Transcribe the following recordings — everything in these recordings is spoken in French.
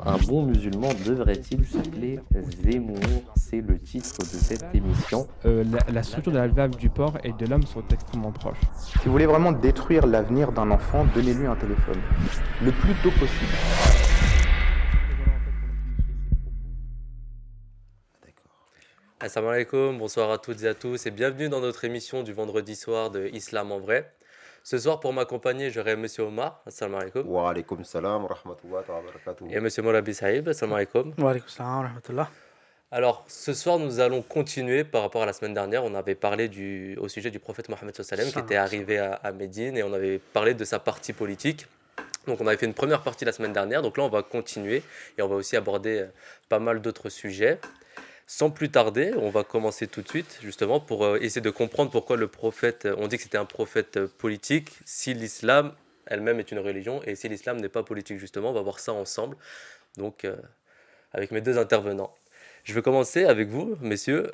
Un bon musulman devrait-il s'appeler Zemmour? C'est le titre de cette émission. La structure de la valve du porc et de l'homme sont extrêmement proches. Si vous voulez vraiment détruire l'avenir d'un enfant, donnez-lui un téléphone. Le plus tôt possible. Assalamu alaikum, bonsoir à toutes et à tous et bienvenue dans notre émission du vendredi soir de Islam en vrai. Ce soir pour m'accompagner j'aurai Monsieur Omar, assalamu alaikum, Wa alaykoum salam wa rahmatullahi wa barakatuh. et Monsieur Morabi Saïb, assalamu alaikum. Wa alaykoum salam wa rahmatullah. Alors ce soir nous allons continuer par rapport à la semaine dernière, on avait parlé au sujet du prophète Mohammed sallallahu alayhi wa sallam qui était arrivé à Médine et on avait parlé de sa partie politique. Donc on avait fait une première partie la semaine dernière, donc là on va continuer et on va aussi aborder pas mal d'autres sujets. Sans plus tarder, on va commencer tout de suite, justement, pour essayer de comprendre pourquoi le prophète, on dit que c'était un prophète politique, si l'islam elle-même est une religion, et si l'islam n'est pas politique, justement, on va voir ça ensemble, donc avec mes deux intervenants. Je vais commencer avec vous, messieurs,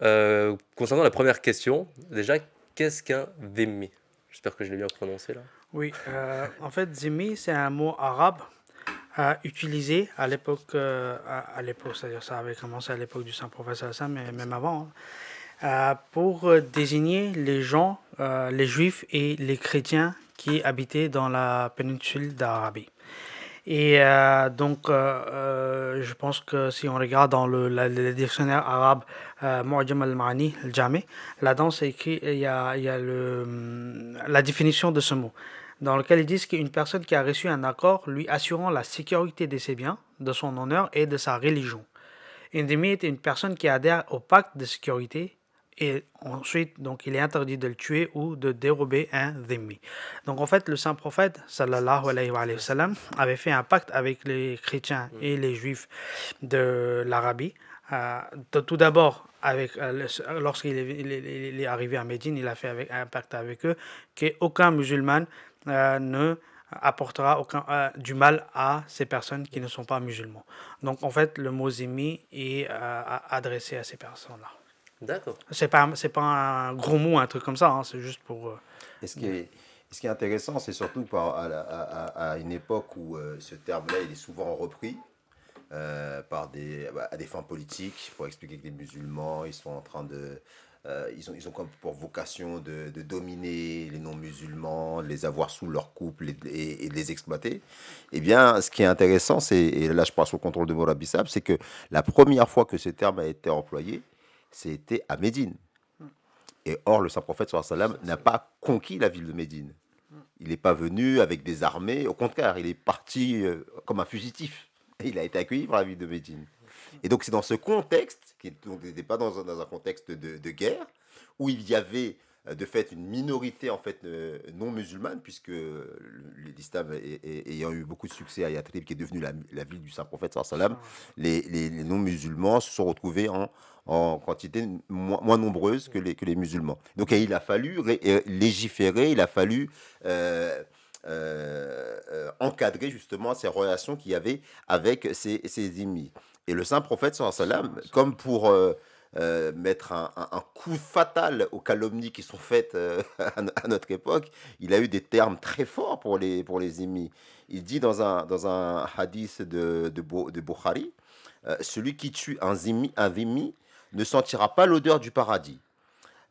concernant la première question. Déjà, qu'est-ce qu'un dhimmi? J'espère que je l'ai bien prononcé, là. Oui, en fait, zimmi, c'est un mot arabe utilisé à l'époque, à l'époque, c'est-à-dire ça avait commencé à l'époque du Saint-Prophète, mais même avant, pour désigner les gens, les juifs et les chrétiens qui habitaient dans la péninsule d'Arabie. Et je pense que si on regarde dans le dictionnaire arabe Mu'jam al-Ma'ani, al-Jami, là-dedans c'est écrit, il y a la définition de ce mot, dans lequel ils disent qu'une personne qui a reçu un accord lui assurant la sécurité de ses biens, de son honneur et de sa religion. Une dhimmi est une personne qui adhère au pacte de sécurité et ensuite, donc, il est interdit de le tuer ou de dérober un dhimmi. Donc, en fait, le saint prophète, sallallahu alayhi wa sallam, avait fait un pacte avec les chrétiens et les juifs de l'Arabie. Tout d'abord, lorsqu'il est arrivé à Médine, il a fait un pacte avec eux qu'aucun musulman ne apportera du mal à ces personnes qui ne sont pas musulmans. Donc, en fait, le mot zimmi est adressé à ces personnes-là. D'accord. C'est pas un gros mot, un truc comme ça, hein, c'est juste pour... Et ce qui est intéressant, c'est surtout à une époque où ce terme-là il est souvent repris à des fins politiques, pour expliquer que les musulmans, ils sont en train de... ils ont comme pour vocation de dominer les non-musulmans, de les avoir sous leur coupe et de les exploiter. Eh bien, ce qui est intéressant, et là je passe au contrôle de Mourad Bissab, c'est que la première fois que ce terme a été employé, c'était à Médine. Et or, le saint prophète sallallahu alayhi wa sallam n'a pas conquis la ville de Médine. Il n'est pas venu avec des armées, au contraire, il est parti comme un fugitif. Et il a été accueilli par la ville de Médine. Et donc c'est dans ce contexte, qui n'était pas dans un contexte de guerre, où il y avait de fait une minorité en fait non musulmane, puisque l'islam ayant eu beaucoup de succès à Yatrib, qui est devenue la ville du saint prophète sallallahu alayhi wa sallam, les non musulmans se sont retrouvés en quantité moins nombreuse que les musulmans. Donc il a fallu légiférer, il a fallu encadrer justement ces relations qu'il y avait avec ces ennemis. Et le saint prophète sallallahu alayhi wa sallam, comme pour mettre un coup fatal aux calomnies qui sont faites à notre époque, il a eu des termes très forts pour les ennemis. Il dit dans un hadith de Bukhari, celui qui tue un dhimmi ne sentira pas l'odeur du paradis.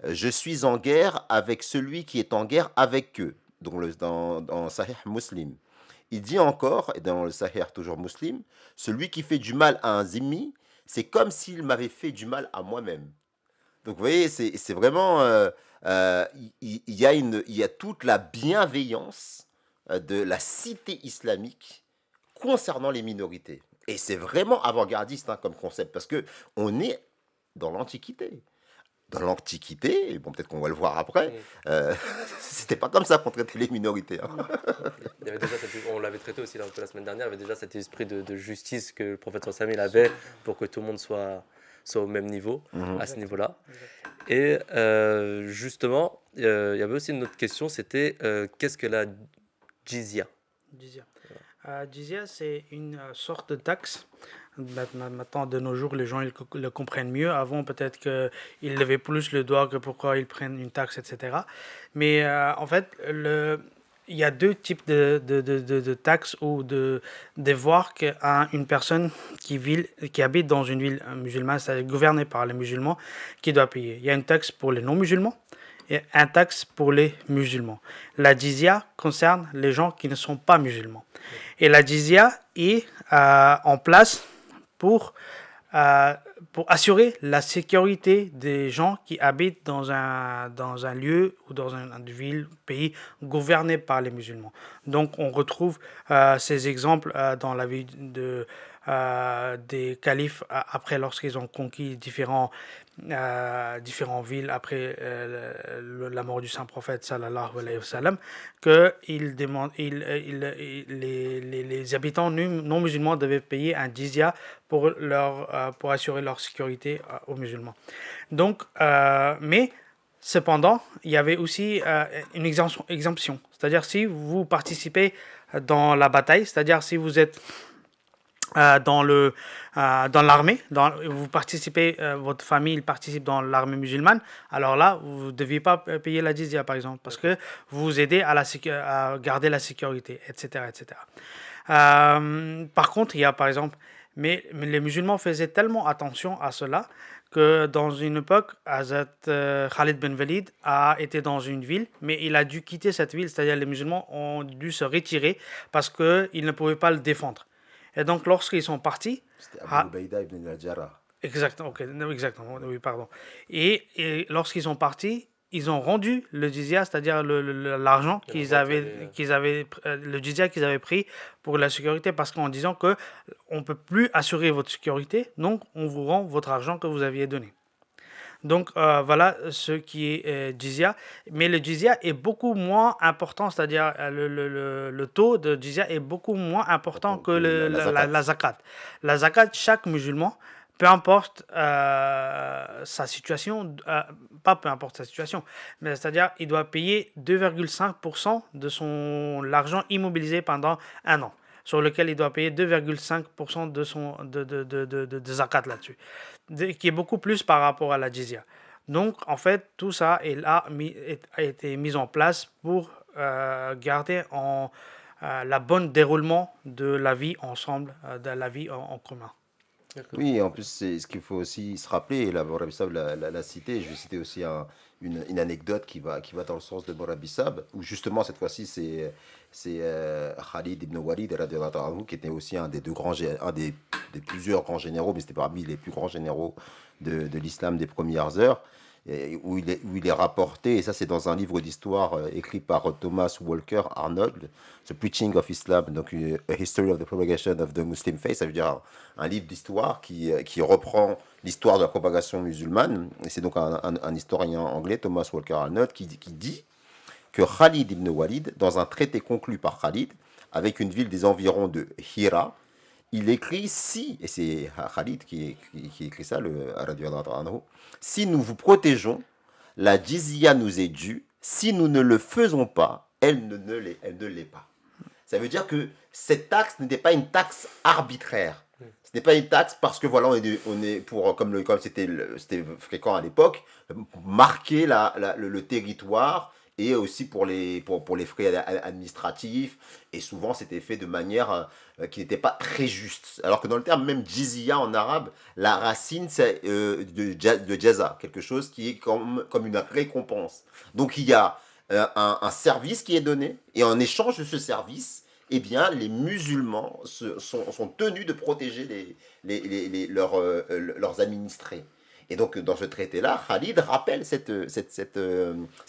Je suis en guerre avec celui qui est en guerre avec eux. Donc dans Sahih Muslim. Il dit encore, et dans le Sahih toujours Muslim, celui qui fait du mal à un dhimmi, c'est comme s'il m'avait fait du mal à moi-même. Donc vous voyez, c'est vraiment... il y a toute la bienveillance de la cité islamique concernant les minorités. Et c'est vraiment avant-gardiste comme concept, parce que on est dans l'Antiquité. Dans l'Antiquité, et bon, peut-être qu'on va le voir après, c'était pas comme ça qu'on traitait les minorités. Hein. Il y avait déjà on l'avait traité aussi un peu la semaine dernière, il y avait déjà cet esprit de justice que le prophète sallallahu alayhi wa sallam avait pour que tout le monde soit au même niveau, à ce niveau-là. Et justement, il y avait aussi une autre question, c'était qu'est-ce que la jizya? Jizya, c'est une sorte de taxe. Maintenant, de nos jours, les gens ils le comprennent mieux. Avant, peut-être qu'ils levaient plus le doigt que pourquoi ils prennent une taxe, etc. Mais en fait, il y a deux types de taxes ou de devoirs qu'une personne qui habite dans une ville musulmane, c'est-à-dire gouvernée par les musulmans, qui doit payer. Il y a une taxe pour les non-musulmans et une taxe pour les musulmans. La jizya concerne les gens qui ne sont pas musulmans. Et la jizya est en place pour assurer la sécurité des gens qui habitent dans un lieu ou dans une ville, pays gouverné par les musulmans. Donc on retrouve ces exemples dans la vie des califes après lorsqu'ils ont conquis différentes villes après la mort du saint prophète sallallahu alayhi wa sallam, que les habitants non musulmans devaient payer un jizya pour assurer leur sécurité aux musulmans. Donc, mais cependant, il y avait aussi une exemption. C'est-à-dire si vous participez dans la bataille, c'est-à-dire si vous êtes dans l'armée, vous participez, votre famille participe dans l'armée musulmane, alors là, vous ne deviez pas payer la jizya, par exemple, parce que vous aidez à garder la sécurité, etc. etc. Par contre, il y a, par exemple, mais les musulmans faisaient tellement attention à cela que dans une époque, Hazrat Khalid bin Walid a été dans une ville, mais il a dû quitter cette ville, c'est-à-dire les musulmans ont dû se retirer parce qu'ils ne pouvaient pas le défendre. Et donc, lorsqu'ils sont partis... C'était Abu Ubaïda ibn al-Jarrah. Exactement, oui, pardon. Et lorsqu'ils sont partis, ils ont rendu le jizya, c'est-à-dire l'argent le jizya qu'ils avaient pris pour la sécurité, parce qu'en disant qu'on ne peut plus assurer votre sécurité, donc on vous rend votre argent que vous aviez donné. Donc voilà ce qui est jizya. Mais le jizya est beaucoup moins important, c'est-à-dire le taux de jizya est beaucoup moins important que la zakat. La zakat, chaque musulman, peu importe sa situation, pas peu importe sa situation, mais c'est-à-dire il doit payer 2,5% de l'argent immobilisé pendant un an, sur lequel il doit payer 2,5% de zakat là-dessus, qui est beaucoup plus par rapport à la jizya. Donc, en fait, tout ça a été mis en place pour garder la bonne déroulement de la vie ensemble, de la vie en commun. Oui, en plus, c'est ce qu'il faut aussi se rappeler, et la Morabissab l'a cité, je vais citer aussi une anecdote qui va dans le sens de Morabissab, où justement, cette fois-ci, c'est Khalid ibn Walid radhiyallahu anhu, qui était aussi un des plusieurs grands généraux, mais c'était parmi les plus grands généraux de l'islam des premières heures, où il est rapporté, et ça c'est dans un livre d'histoire écrit par Thomas Walker Arnold, The Preaching of Islam, donc A History of the Propagation of the Muslim Faith, ça veut dire un livre d'histoire qui reprend l'histoire de la propagation musulmane, et c'est donc un historien anglais, Thomas Walker Arnold, qui dit que Khalid ibn Walid, dans un traité conclu par Khalid, avec une ville des environs de Hira, il écrit et c'est Khalid qui écrit ça, si nous vous protégeons, la jizya nous est due, si nous ne le faisons pas, elle ne l'est pas. Ça veut dire que cette taxe n'était pas une taxe arbitraire. Ce n'est pas une taxe parce que voilà, on est pour, comme c'était fréquent à l'époque, marquer le territoire, et aussi pour les frais administratifs, et souvent c'était fait de manière qui n'était pas très juste. Alors que dans le terme même jizya en arabe, la racine c'est de jaza, quelque chose qui est comme une récompense. Donc il y a un service qui est donné, et en échange de ce service, eh bien, les musulmans sont tenus de protéger leurs administrés. Et donc, dans ce traité-là, Khalid rappelle cette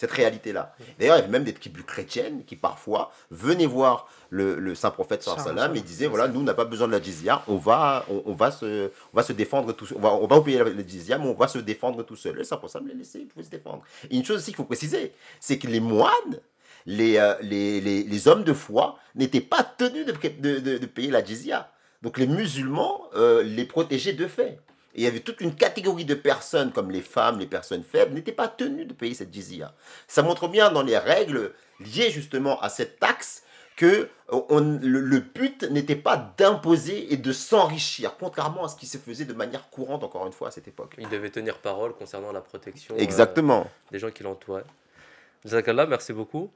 réalité-là. D'ailleurs, il y avait même des tribus chrétiennes qui, parfois, venaient voir le saint prophète, sallam, et disaient, voilà, nous, on n'a pas besoin de la jizya, on va se défendre tout seul. On va payer la jizya, mais on va se défendre tout seul. Le saint prophète les laisser, il pouvait se défendre. Et une chose aussi qu'il faut préciser, c'est que les moines, les hommes de foi, n'étaient pas tenus de payer la jizya. Donc, les musulmans les protégeaient de fait. Et il y avait toute une catégorie de personnes, comme les femmes, les personnes faibles, n'étaient pas tenues de payer cette jizya. Ça montre bien dans les règles liées justement à cette taxe que le but n'était pas d'imposer et de s'enrichir, contrairement à ce qui se faisait de manière courante, encore une fois, à cette époque. Il devait tenir parole concernant la protection Exactement. Des gens qui l'entouraient. Jazakallah, merci beaucoup.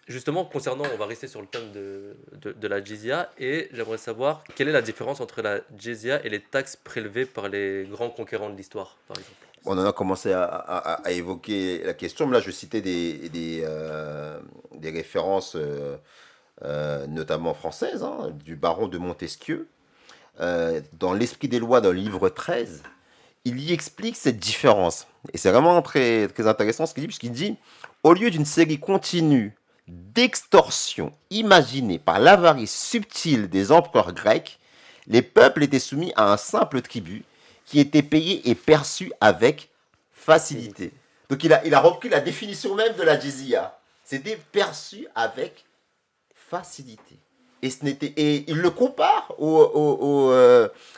Justement, concernant, on va rester sur le thème de la jizya, et j'aimerais savoir quelle est la différence entre la jizya et les taxes prélevées par les grands conquérants de l'histoire, par exemple. On en a commencé à évoquer la question, mais là je citais des références notamment françaises, hein, du baron de Montesquieu. Dans l'Esprit des lois, dans le livre 13, il y explique cette différence. Et c'est vraiment très, très intéressant ce qu'il dit, puisqu'il dit, au lieu d'une série continue d'extorsions imaginées par l'avarice subtile des empereurs grecs, les peuples étaient soumis à un simple tribut qui était payé et perçu avec facilité. Donc il a repris la définition même de la jizya. C'était perçu avec facilité. Et il le compare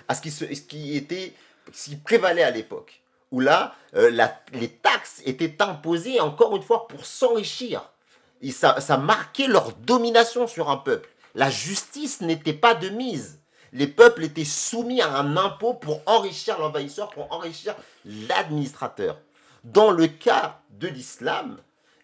à ce qui prévalait à l'époque, où là, les taxes étaient imposées, encore une fois, pour s'enrichir. Et ça marquait leur domination sur un peuple. La justice n'était pas de mise. Les peuples étaient soumis à un impôt pour enrichir l'envahisseur, pour enrichir l'administrateur. Dans le cas de l'islam,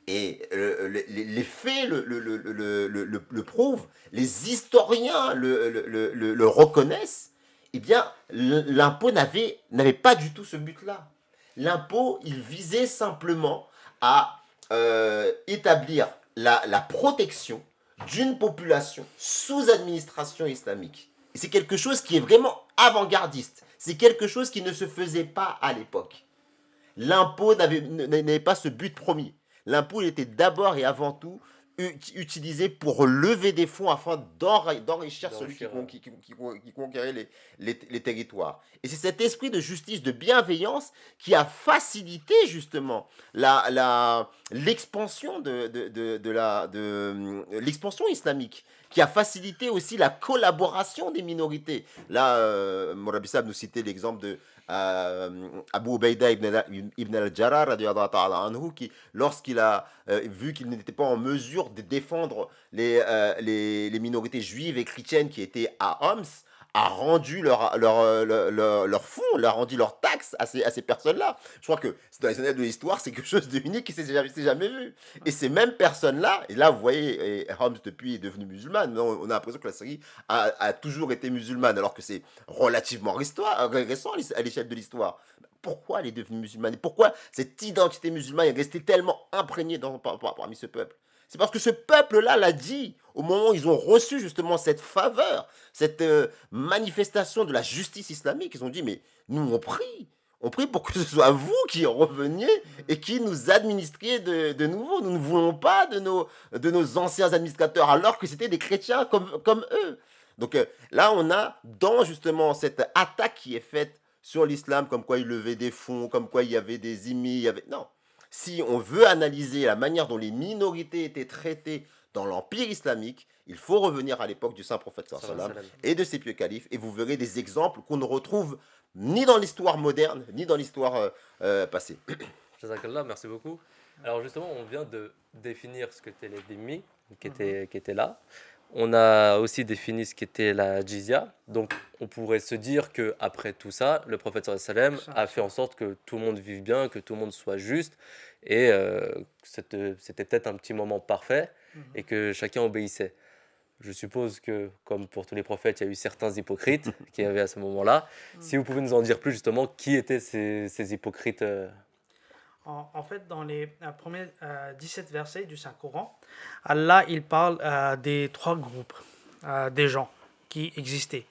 et les faits le prouvent, les historiens le reconnaissent, eh bien, l'impôt n'avait pas du tout ce but-là. L'impôt, il visait simplement à établir la protection d'une population sous administration islamique. Et c'est quelque chose qui est vraiment avant-gardiste. C'est quelque chose qui ne se faisait pas à l'époque. L'impôt n'avait pas ce but premier. L'impôt, il était d'abord et avant tout utilisé pour lever des fonds afin d'enrichir celui qui conquérait les territoires. Et c'est cet esprit de justice, de bienveillance qui a facilité justement l'expansion l'expansion islamique, qui a facilité aussi la collaboration des minorités. Là, Mourabi Sab nous citait l'exemple de Abu Ubaïda ibn al-Jarrah, qui, lorsqu'il a vu qu'il n'était pas en mesure de défendre les minorités juives et chrétiennes qui étaient à Homs, a rendu leur fonds, a rendu leurs taxes à ces personnes-là. Je crois que dans les annales de l'histoire, c'est quelque chose d'unique qui ne s'est jamais vu. Et ces mêmes personnes-là, et là vous voyez, Homs depuis est devenue musulmane, mais on a l'impression que la Syrie a toujours été musulmane, alors que c'est relativement récent à l'échelle de l'histoire. Pourquoi elle est devenue musulmane? Et pourquoi cette identité musulmane est restée tellement imprégnée parmi ce peuple? C'est parce que ce peuple-là l'a dit au moment où ils ont reçu justement cette faveur, cette manifestation de la justice islamique. Ils ont dit, mais nous on prie pour que ce soit vous qui reveniez et qui nous administriez de nouveau. Nous ne voulons pas de nos anciens administrateurs, alors que c'était des chrétiens comme eux. Donc là, on a dans justement cette attaque qui est faite sur l'islam, comme quoi il levait des fonds, comme quoi il y avait des immis, non. Si on veut analyser la manière dont les minorités étaient traitées dans l'Empire islamique, il faut revenir à l'époque du Saint-Prophète sallam et de ses pieux califes, et vous verrez des exemples qu'on ne retrouve ni dans l'histoire moderne, ni dans l'histoire passée. Jazakallah, merci beaucoup. Alors justement, on vient de définir ce qu'étaient les dhimmi, qui étaient là. On a aussi défini ce qu'était la jizya. Donc, on pourrait se dire qu'après tout ça, le prophète sallam a fait en sorte que tout le monde vive bien, que tout le monde soit juste. Et c'était peut-être un petit moment parfait et que chacun obéissait. Je suppose que, comme pour tous les prophètes, il y a eu certains hypocrites qui avaient à ce moment-là. Si vous pouvez nous en dire plus, justement, qui étaient ces hypocrites En fait, dans les premiers 17 versets du Saint-Coran, Allah il parle des trois groupes des gens qui existaient.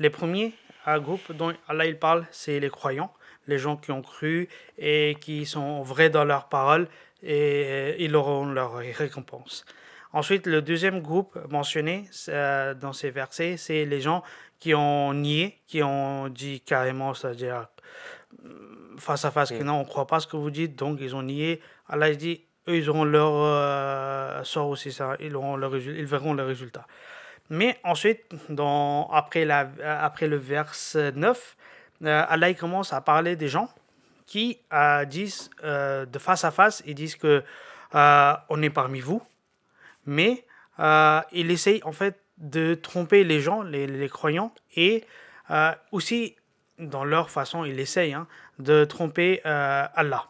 Les premiers groupes dont Allah il parle, c'est les croyants, les gens qui ont cru et qui sont vrais dans leurs paroles, et ils auront leur récompense. Ensuite, le deuxième groupe mentionné dans ces versets, c'est les gens qui ont nié, qui ont dit carrément, c'est-à-dire face à face, que non, on ne croit pas ce que vous dites, donc ils ont nié. Allah il dit, eux, ils auront leur sort aussi, ça, ils verront le résultat. Mais ensuite, après le verset 9, Allah il commence à parler des gens qui disent de face à face, ils disent que on est parmi vous, mais il essaye en fait de tromper les gens, les croyants, et aussi dans leur façon, ils essayent de tromper Allah.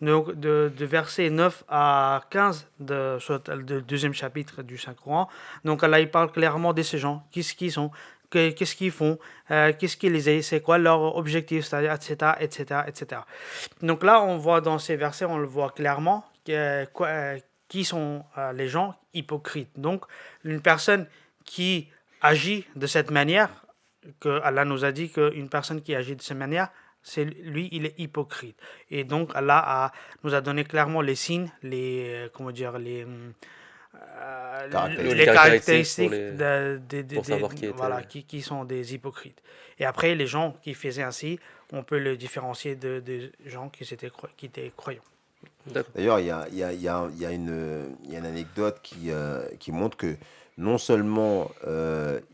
Donc, de versets 9 à 15 de deuxième chapitre du Saint-Coran. Donc, Allah, il parle clairement de ces gens. Qu'est-ce qu'ils sont, qu'est-ce qu'ils font, qu'est-ce qu'ils les c'est quoi leur objectif, c'est-à-dire, etc., etc., etc. Donc là, on voit dans ces versets, on le voit clairement, qui sont les gens hypocrites. Donc, une personne qui agit de cette manière, que Allah nous a dit qu'une personne qui agit de cette manière, lui, il est hypocrite. Et donc, Allah nous a donné clairement les signes, comment dire, les caractéristiques pour savoir qui était. voilà, qui sont des hypocrites. Et après, les gens qui faisaient ainsi, on peut le différencier des gens qui étaient croyants. D'ailleurs, il y a une anecdote qui montre que non seulement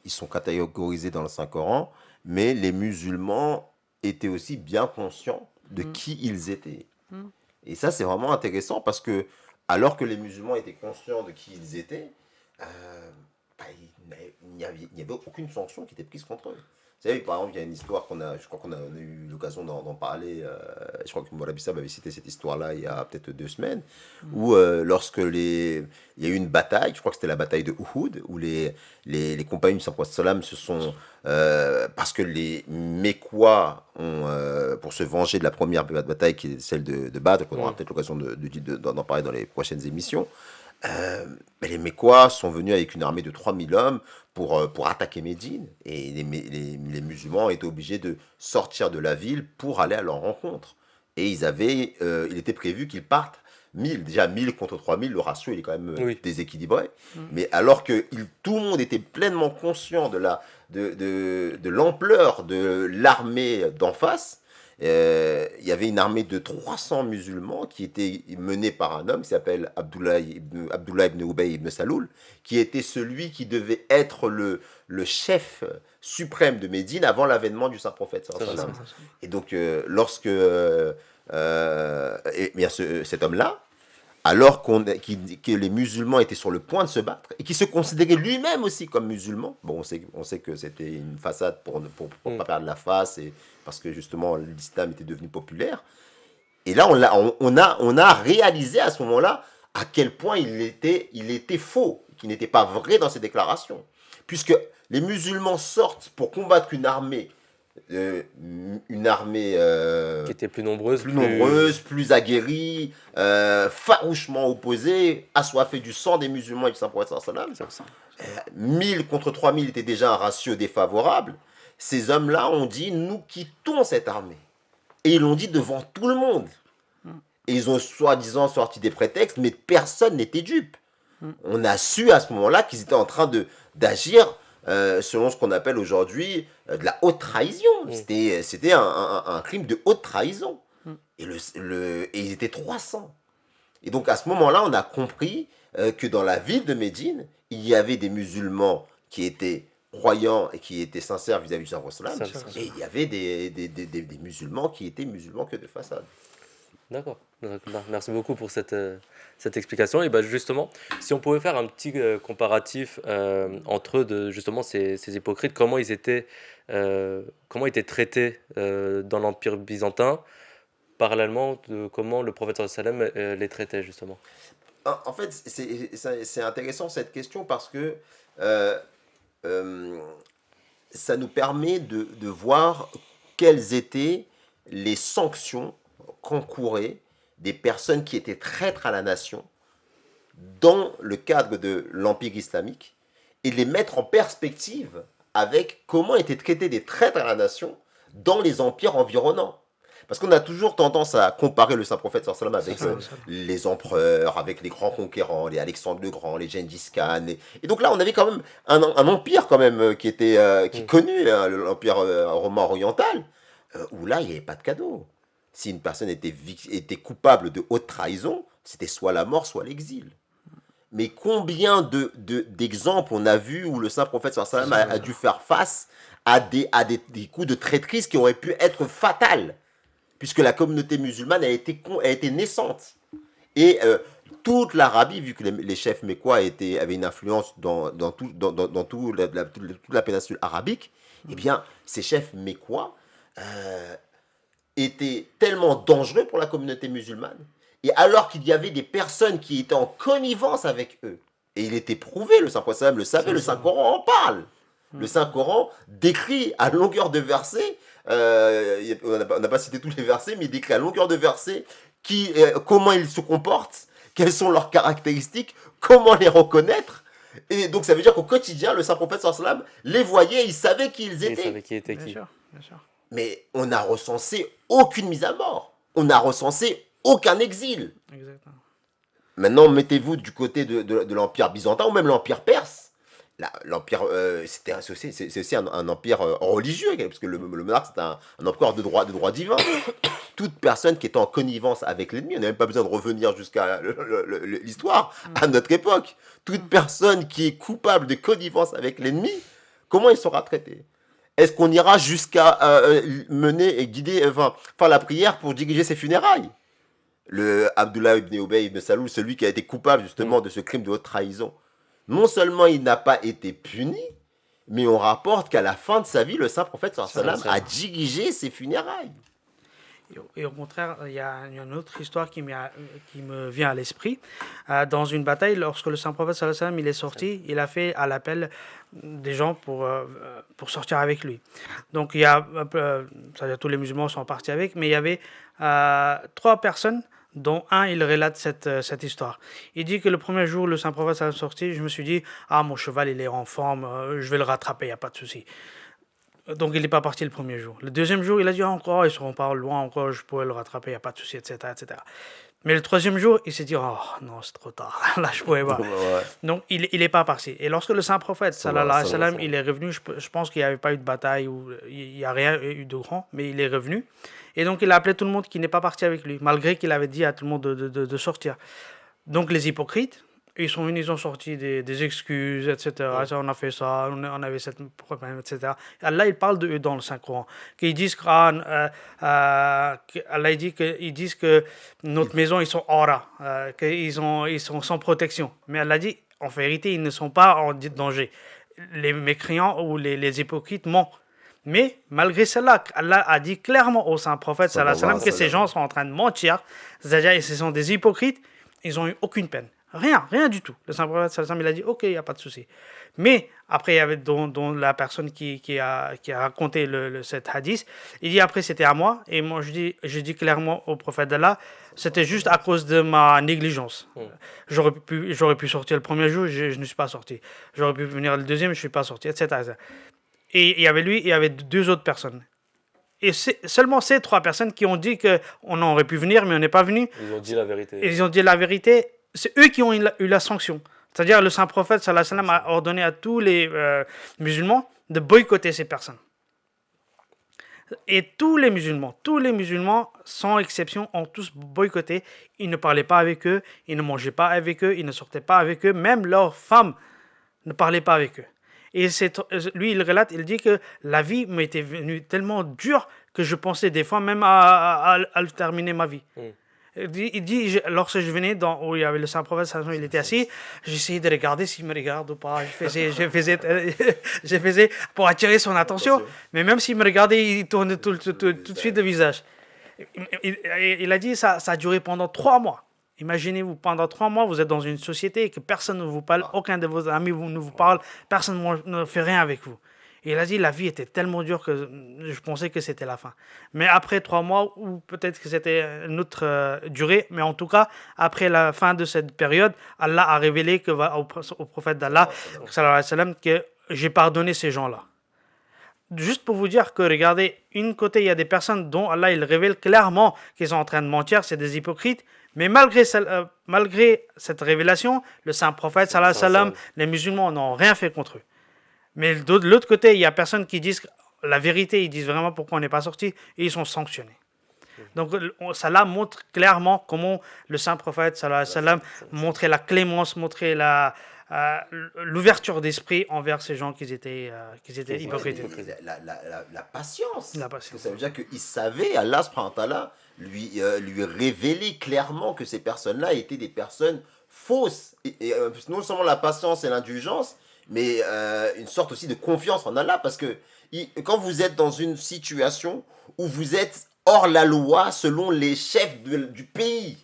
ils sont catégorisés dans le Saint-Coran, mais les musulmans étaient aussi bien conscients de qui ils étaient. Et ça, c'est vraiment intéressant parce que, alors que les musulmans étaient conscients de qui ils étaient, il n'y avait aucune sanction qui était prise contre eux. Vous savez, par exemple, il y a une histoire je crois qu'on a eu l'occasion d'en parler, je crois que Moula Bissab avait cité cette histoire-là il y a peut-être 2 semaines, où lorsque il y a eu une bataille, je crois que c'était la bataille de Uhud, où les compagnons du Prophète salam se sont, parce que les Mécois pour se venger de la première bataille qui est celle de Badr, qu'on aura peut-être l'occasion d'en parler dans les prochaines émissions, mais les Mécois sont venus avec une armée de 3000 hommes pour attaquer Médine, et les musulmans étaient obligés de sortir de la ville pour aller à leur rencontre. Et il était prévu qu'ils partent 1000, déjà 1000 contre 3000, le ratio il est quand même déséquilibré. Mais alors que tout le monde était pleinement conscient de l'ampleur de l'armée d'en face, il y avait une armée de 300 musulmans qui était menée par un homme qui s'appelle Abdullah ibn Ubay ibn Saloul, qui était celui qui devait être le chef suprême de Médine avant l'avènement du Saint-Prophète. Et donc, cet homme-là, alors que les musulmans étaient sur le point de se battre, et qui se considérait lui-même aussi comme musulman. Bon, on sait que c'était une façade pour ne pas perdre la face, et parce que justement l'islam était devenu populaire. Et là, on a réalisé à ce moment-là à quel point il était faux, qu'il n'était pas vrai dans ses déclarations. Puisque les musulmans sortent pour combattre une armée qui était plus nombreuse, plus aguerrie, farouchement opposée, assoiffée du sang des musulmans et du Saint-Prophète sallam. 1000 contre 3000 était déjà un ratio défavorable. Ces hommes-là ont dit, nous quittons cette armée. Et ils l'ont dit devant tout le monde. Et ils ont soi-disant sorti des prétextes, mais personne n'était dupe. On a su à ce moment-là qu'ils étaient en train d'agir selon ce qu'on appelle aujourd'hui de la haute trahison. C'était un crime de haute trahison. Et ils étaient 300. Et donc à ce moment-là, on a compris que dans la ville de Médine, il y avait des musulmans qui étaient croyants et qui étaient sincères vis-à-vis du Saint-Prophète, et il y avait des musulmans qui étaient musulmans que de façade. D'accord. Merci beaucoup pour cette explication. Et ben justement, si on pouvait faire un petit comparatif entre justement ces hypocrites, comment ils étaient traités dans l'Empire byzantin, parallèlement de comment le prophète sallam les traitait justement. En fait, c'est intéressant cette question parce que ça nous permet de voir quelles étaient les sanctions qu'encouraient des personnes qui étaient traîtres à la nation dans le cadre de l'Empire islamique et les mettre en perspective avec comment étaient traités des traîtres à la nation dans les empires environnants. Parce qu'on a toujours tendance à comparer le Saint-Prophète sallam avec les empereurs, avec les grands conquérants, les Alexandre le Grand, les Gengis Khan. Et donc là, on avait quand même un empire quand même qui est connu, l'empire romain oriental, où là, il n'y avait pas de cadeau. Si une personne était coupable de haute trahison, c'était soit la mort, soit l'exil. Mais combien d'exemples on a vu où le Saint-Prophète sallam a dû faire face à des coups de traîtrise qui auraient pu être fatals, puisque la communauté musulmane a été naissante. Et toute l'Arabie, vu que les chefs mécois avaient une influence dans toute la péninsule arabique, eh bien, ces chefs mécois était tellement dangereux pour la communauté musulmane, et alors qu'il y avait des personnes qui étaient en connivence avec eux, et il était prouvé, le Saint Prophète le savait, le Saint-Coran en parle. Le Saint-Coran décrit à longueur de versets, on n'a pas cité tous les versets, mais il décrit à longueur de versets comment ils se comportent, quelles sont leurs caractéristiques, comment les reconnaître. Et donc ça veut dire qu'au quotidien, le Saint-Prophète sallam les voyait, il savait qui ils étaient. Il savait qui était Bien qui. sûr, bien sûr. Mais on n'a recensé aucune mise à mort. On n'a recensé aucun exil. Exactement. Maintenant, mettez-vous du côté de l'Empire byzantin ou même l'Empire perse. L'Empire, c'est aussi un empire religieux, parce que le monarque, c'est un empereur de droit divin. Toute personne qui est en connivence avec l'ennemi, on n'a même pas besoin de revenir jusqu'à l'histoire, à notre époque. Toute personne qui est coupable de connivence avec l'ennemi, comment il sera traité? Est-ce qu'on ira jusqu'à mener et guider, faire la prière pour diriger ses funérailles? Le Abdullah ibn Ubay ibn Saloul, celui qui a été coupable justement de ce crime de haute trahison, non seulement il n'a pas été puni, mais on rapporte qu'à la fin de sa vie, le saint prophète sallam a dirigé ses funérailles. Et au contraire, il y a une autre histoire qui me vient à l'esprit. Dans une bataille, lorsque le saint prophète sallallahu alayhi wa sallam, il est sorti, il a fait à l'appel des gens pour sortir avec lui. Donc c'est-à-dire tous les musulmans sont partis avec, mais il y avait 3 personnes dont un, il relate cette histoire. Il dit que le premier jour, le saint prophète sallallahu alayhi wa sallam est sorti, je me suis dit, mon cheval, il est en forme, je vais le rattraper, il n'y a pas de souci. Donc, il n'est pas parti le premier jour. Le deuxième jour, il a dit encore, ils seront pas loin, encore, je pourrais le rattraper, il n'y a pas de souci, etc., etc. Mais le troisième jour, il s'est dit, oh non, c'est trop tard, là, je ne pourrais pas. Donc, il n'est pas parti. Et lorsque le saint prophète, sallallahu alayhi wa sallam, il est revenu, je pense qu'il n'y avait pas eu de bataille, ou il n'y a rien eu de grand, mais il est revenu. Et donc, il a appelé tout le monde qui n'est pas parti avec lui, malgré qu'il avait dit à tout le monde de sortir. Donc, les hypocrites, ils sont venus, ils ont sorti des excuses, etc. On a fait ça, on avait cette problème, etc. Allah, il parle d'eux dans le Saint-Coran. Qu'ils disent Allah, ils disent que notre maison, ils sont aura, qu'ils sont sans protection. Mais Allah dit, en vérité, ils ne sont pas en danger. Les mécréants ou les hypocrites mentent. Mais malgré cela, Allah a dit clairement au Saint-Prophète sallallahu alayhi wa sallam que ces gens sont en train de mentir. C'est-à-dire, ce sont des hypocrites, ils n'ont eu aucune peine. Rien du tout. Le Saint-Prophète sallallahu alayhi wa sallam, il a dit, ok, il n'y a pas de souci. Mais après, il y avait dont la personne qui a raconté cet hadith, il dit, après, c'était à moi. Et moi, je dis clairement au prophète d'Allah, c'était juste à cause de ma négligence. J'aurais pu sortir le premier jour, je ne suis pas sorti. J'aurais pu venir le deuxième, je ne suis pas sorti, etc. Et il y avait lui, il y avait 2 autres personnes. Et c'est seulement ces 3 personnes qui ont dit qu'on aurait pu venir, mais on n'est pas venu. Ils ont dit la vérité. Et ils ont dit la vérité. C'est eux qui ont eu la sanction. C'est-à-dire le saint prophète sallallahu alayhi wa sallam a ordonné à tous les musulmans de boycotter ces personnes. Et tous les musulmans, sans exception, ont tous boycotté. Ils ne parlaient pas avec eux, ils ne mangeaient pas avec eux, ils ne sortaient pas avec eux. Même leurs femmes ne parlaient pas avec eux. Et lui, il relate, il dit que la vie m'était venue tellement dure que je pensais des fois même à terminer ma vie. Il dit, lorsque je venais où il y avait le Saint-Prophète, il était assis, j'essayais de regarder s'il me regarde ou pas. Je faisais pour attirer son attention, mais même s'il me regardait, il tournait tout de suite le visage. Il a dit, ça a duré pendant 3 mois. Imaginez-vous, pendant 3 mois, vous êtes dans une société et que personne ne vous parle, aucun de vos amis ne vous parle, personne ne fait rien avec vous. Et il a dit, la vie était tellement dure que je pensais que c'était la fin. Mais après 3 mois, ou peut-être que c'était une autre durée, mais en tout cas, après la fin de cette période, Allah a révélé au prophète d'Allah, sallallahu alayhi wa sallam, que j'ai pardonné ces gens-là. Juste pour vous dire que, regardez, une côté, il y a des personnes dont Allah il révèle clairement qu'ils sont en train de mentir, c'est des hypocrites, mais malgré cette révélation, le saint prophète, sallallahu alayhi wa sallam, les musulmans n'ont rien fait contre eux. Mais de l'autre côté, il y a personnes qui disent la vérité, ils disent vraiment pourquoi on n'est pas sorti, et ils sont sanctionnés. Donc, cela montre clairement comment le saint prophète, sallallahu alayhi wa sallam, montrait la clémence, montrait l'ouverture d'esprit envers ces gens qui étaient hypocrites. La patience. La patience. Parce que ça veut dire qu'il savait, Allah subhanahu wa ta'ala lui révélait clairement que ces personnes-là étaient des personnes fausses. Et non seulement la patience et l'indulgence, mais une sorte aussi de confiance en Allah, parce que quand vous êtes dans une situation où vous êtes hors la loi selon les chefs du pays.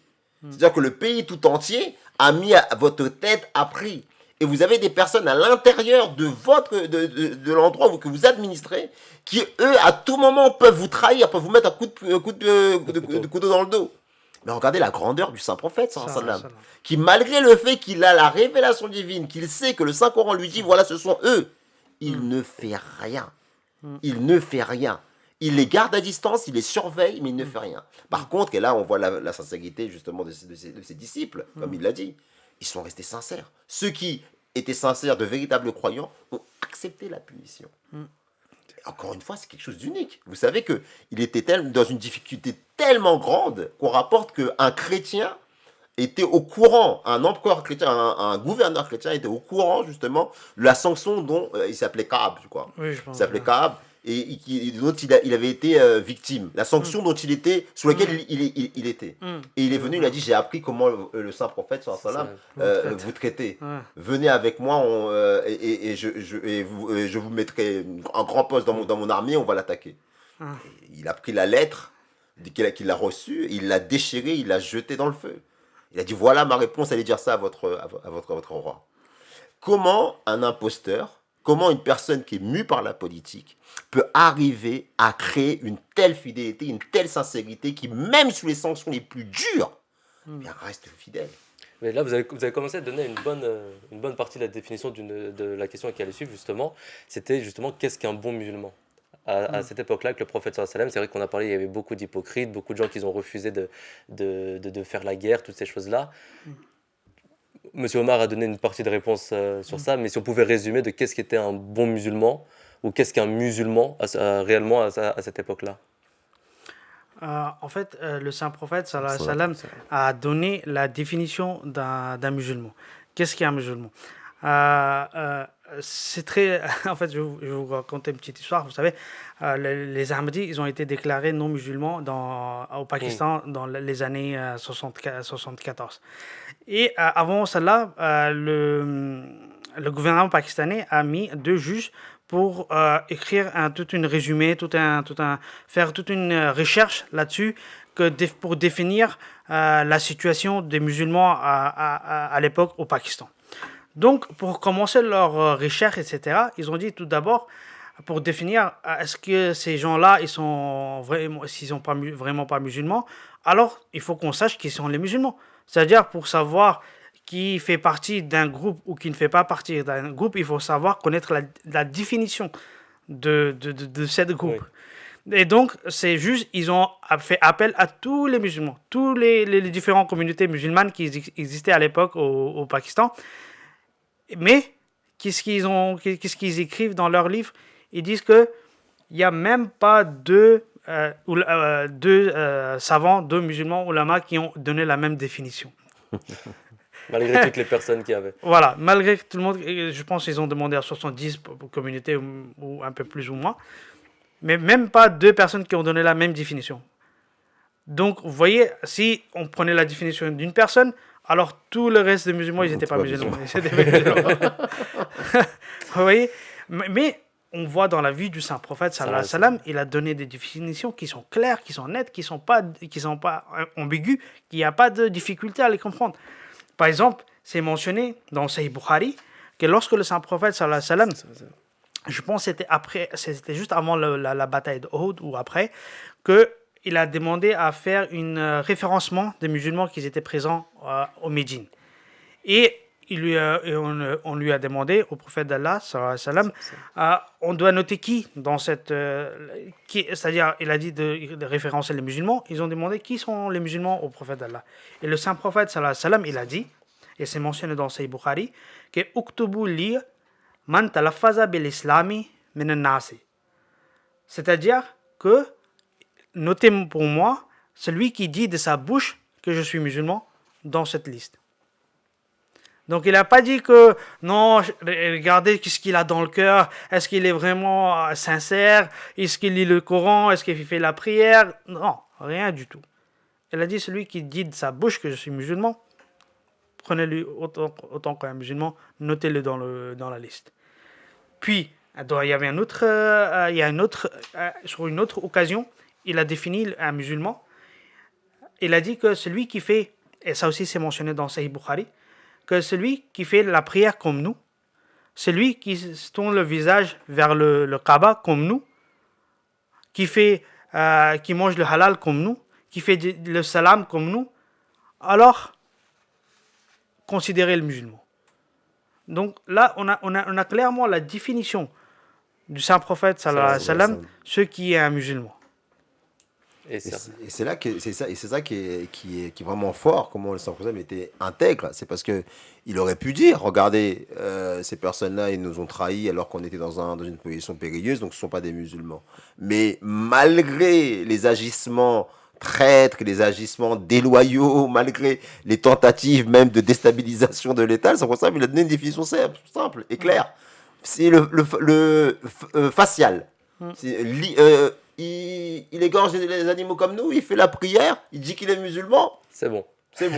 C'est-à-dire que le pays tout entier a mis à votre tête à prix. Et vous avez des personnes à l'intérieur de l'endroit que vous administrez qui, eux, à tout moment, peuvent vous trahir, peuvent vous mettre un coup de couteau dans le dos. Mais regardez la grandeur du Saint-Prophète, sallam, qui malgré le fait qu'il a la révélation divine, qu'il sait que le Saint-Coran lui dit, voilà, ce sont eux, il ne fait rien. Il ne fait rien. Il les garde à distance, il les surveille, mais il ne fait rien. Par contre, et là, on voit la sincérité justement de ses disciples, comme il l'a dit. Ils sont restés sincères. Ceux qui étaient sincères, de véritables croyants, ont accepté la punition. Encore une fois, c'est quelque chose d'unique. Vous savez qu'il était dans une difficulté tellement grande qu'on rapporte qu'un chrétien était au courant, un empereur chrétien, un gouverneur chrétien était au courant justement de la sanction dont il s'appelait Kaab, je crois. Oui, je pense, il s'appelait Kaab. Et dont il avait été victime, la sanction dont il était, sous laquelle il était. Et il est venu, il a dit, j'ai appris comment le saint prophète, sallam, vous traitez. Venez avec moi et je vous mettrai un grand poste dans mon armée, on va l'attaquer. Il a pris la lettre qu'il a reçue, il l'a déchirée, il l'a jetée dans le feu. Il a dit, voilà ma réponse, allez dire ça à votre roi. Comment un imposteur, comment une personne qui est mue par la politique peut arriver à créer une telle fidélité, une telle sincérité qui, même sous les sanctions les plus dures, bien, reste fidèle. Mais là, vous avez commencé à donner une bonne partie de la définition de la question qui allait suivre, justement. C'était justement, qu'est-ce qu'un bon musulman ? À cette époque-là, avec le prophète sallallahu alayhi wa sallam, c'est vrai qu'on a parlé, il y avait beaucoup d'hypocrites, beaucoup de gens qui ont refusé de faire la guerre, toutes ces choses-là. Monsieur Omar a donné une partie de réponse sur ça, mais si on pouvait résumer de qu'est-ce qu'était un bon musulman, ou qu'est-ce qu'un musulman réellement à cette époque-là? En fait, le saint prophète sallallahu alayhi wa sallam a donné la définition d'un musulman. Qu'est-ce qu'un musulman? C'est très... En fait, je vais vous raconter une petite histoire. Vous savez, les Ahmadis, ils ont été déclarés non musulmans au Pakistan dans les années 74. Et avant cela, le gouvernement pakistanais a mis 2 juges pour écrire tout un résumé, faire toute une recherche là-dessus pour définir la situation des musulmans à l'époque au Pakistan. Donc, pour commencer leur recherche, etc., ils ont dit tout d'abord, pour définir est-ce que ces gens-là, s'ils sont vraiment pas musulmans, alors il faut qu'on sache qui sont les musulmans. C'est-à-dire, pour savoir qui fait partie d'un groupe ou qui ne fait pas partie d'un groupe, il faut connaître la définition de cette groupe. Oui. Et donc, ces juges, ils ont fait appel à tous les musulmans, toutes les différentes communautés musulmanes qui existaient à l'époque au Pakistan. Mais, qu'est-ce qu'ils écrivent dans leurs livres? Ils disent qu'il n'y a même pas deux savants, 2 musulmans ulama qui ont donné la même définition. Malgré toutes les personnes qu'il y avait. Voilà, malgré tout le monde, je pense qu'ils ont demandé à 70 communautés ou un peu plus ou moins. Mais même pas 2 personnes qui ont donné la même définition. Donc, vous voyez, si on prenait la définition d'une personne, alors tout le reste des musulmans, ils n'étaient pas musulmans. Vous voyez, mais on voit dans la vie du saint prophète, sallallahu alayhi wa sallam, il a donné des définitions qui sont claires, qui sont nettes, qui sont pas ambiguës, qu'il n'y a pas de difficulté à les comprendre. Par exemple, c'est mentionné dans Sahih Bukhari que lorsque le saint prophète, sallallahu alayhi wa sallam, je pense que c'était juste avant la bataille de Uhud ou après, qu'il a demandé à faire un référencement des musulmans qui étaient présents au Médine. Et on lui a demandé au prophète d'Allah, sallallahu alayhi wa sallam, on doit noter qui dans cette... c'est-à-dire, il a dit de référencer les musulmans. Ils ont demandé qui sont les musulmans au prophète d'Allah. Et le saint prophète, sallallahu alayhi wa sallam, il a dit, et c'est mentionné dans Sahih Bukhari, que « Uktubu li man talaffaza bil islami min an-nasi ». C'est-à-dire que, notez pour moi, celui qui dit de sa bouche que je suis musulman dans cette liste. Donc il n'a pas dit que, non, regardez ce qu'il a dans le cœur, est-ce qu'il est vraiment sincère, est-ce qu'il lit le Coran, est-ce qu'il fait la prière, non, rien du tout. Il a dit, celui qui dit de sa bouche que je suis musulman, prenez-le autant qu'un musulman, notez-le dans la liste. Puis, il y avait sur une autre occasion, il a défini un musulman. Il a dit que celui qui fait, et ça aussi c'est mentionné dans Sahih Bukhari, que celui qui fait la prière comme nous, celui qui se tourne le visage vers le Kaaba comme nous, qui mange le halal comme nous, qui fait le salam comme nous, alors considérez le musulman. Donc là, on a clairement la définition du saint prophète, sallallahu alayhi wa sallam, ce qui est un musulman. Et c'est là que c'est ça qui est vraiment fort, comment le saint prophète était intègre. C'est parce que il aurait pu dire, regardez, ces personnes-là, ils nous ont trahis alors qu'on était dans une position périlleuse, donc ce ne sont pas des musulmans. Mais malgré les agissements traîtres, les agissements déloyaux, malgré les tentatives même de déstabilisation de l'État, le saint prophète, il a donné une définition simple et claire. C'est le facial. Il égorge les animaux comme nous, il fait la prière, il dit qu'il est musulman. C'est bon. C'est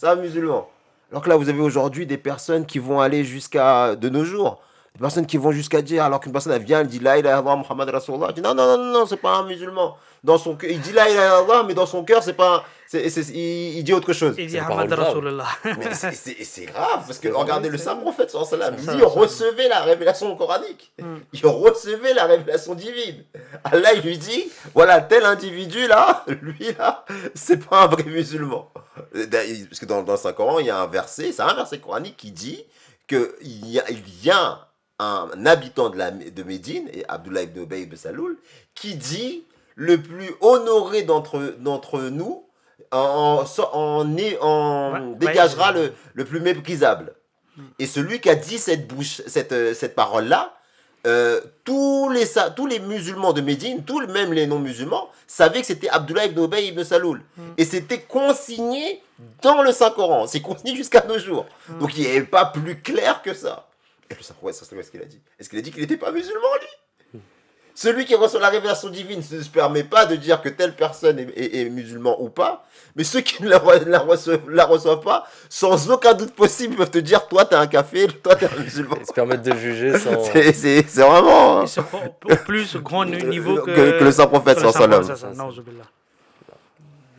un musulman. Alors que là, vous avez aujourd'hui des personnes qui vont aller jusqu'à, de nos jours, des personnes qui vont jusqu'à dire, alors qu'une personne elle vient, elle dit la ilaha illallah Muhammad Rasulullah, elle dit non, c'est pas un musulman. Dans son cœur, il dit la ilaha illallah, mais dans son cœur, c'est pas, il dit autre chose. Il dit Muhammad Rasulullah. Mais c'est grave, parce que regardez le saint prophète, sallallahu alayhi wa sallam, il recevait la révélation coranique, il recevait la révélation divine. Allah, il lui dit, voilà, tel individu là, lui là, c'est pas un vrai musulman. Parce que dans le Saint-Coran, il y a un verset, c'est un verset coranique qui dit qu'il y a un habitant de Médine, et Abdullah ibn Ubay ibn Saloul, qui dit le plus honoré d'entre nous dégagera le plus méprisable. Et celui qui a dit cette parole-là, tous les musulmans de Médine, même les non-musulmans, savaient que c'était Abdullah ibn Ubay ibn Saloul. Et c'était consigné dans le Saint-Coran. C'est consigné jusqu'à nos jours. Donc il n'y avait pas plus clair que ça. Et le Saint-Prophète, qu'est-ce qu'il a dit? Est-ce qu'il a dit qu'il n'était pas musulman, lui? Celui qui reçoit la révélation divine ne se permet pas de dire que telle personne est musulman ou pas, mais ceux qui ne la reçoivent pas, sans aucun doute possible, peuvent te dire toi t'es un kafir, toi t'es un musulman. Ils se permettent de juger sans... C'est vraiment... Ils sont au plus grand niveau que le saint prophète, sallallahu alayhi wa sallam.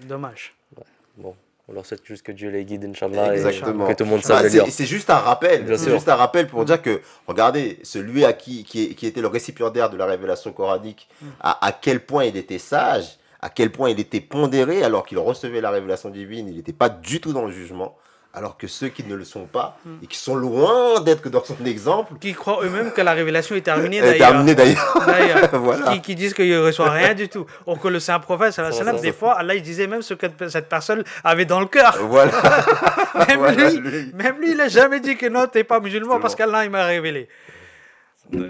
Dommage. Ouais, bon. On leur souhaite juste que Dieu les guide, Inch'Allah, exactement. Et que tout le monde s'améliore. C'est juste un rappel. Bien c'est sûr. juste un rappel pour dire que, regardez, celui qui était le récipiendaire de la révélation coranique, à quel point il était sage, à quel point il était pondéré, alors qu'il recevait la révélation divine, il n'était pas du tout dans le jugement. Alors que ceux qui ne le sont pas, et qui sont loin d'être que dans son exemple, qui croient eux-mêmes que la révélation est terminée d'ailleurs. Voilà. qui disent qu'il ne reçoit rien du tout. Or que le saint prophète, des fois, Allah il disait même ce que cette personne avait dans le cœur. Voilà. même lui, il n'a jamais dit que non, tu n'es pas musulman parce qu'Allah il m'a révélé.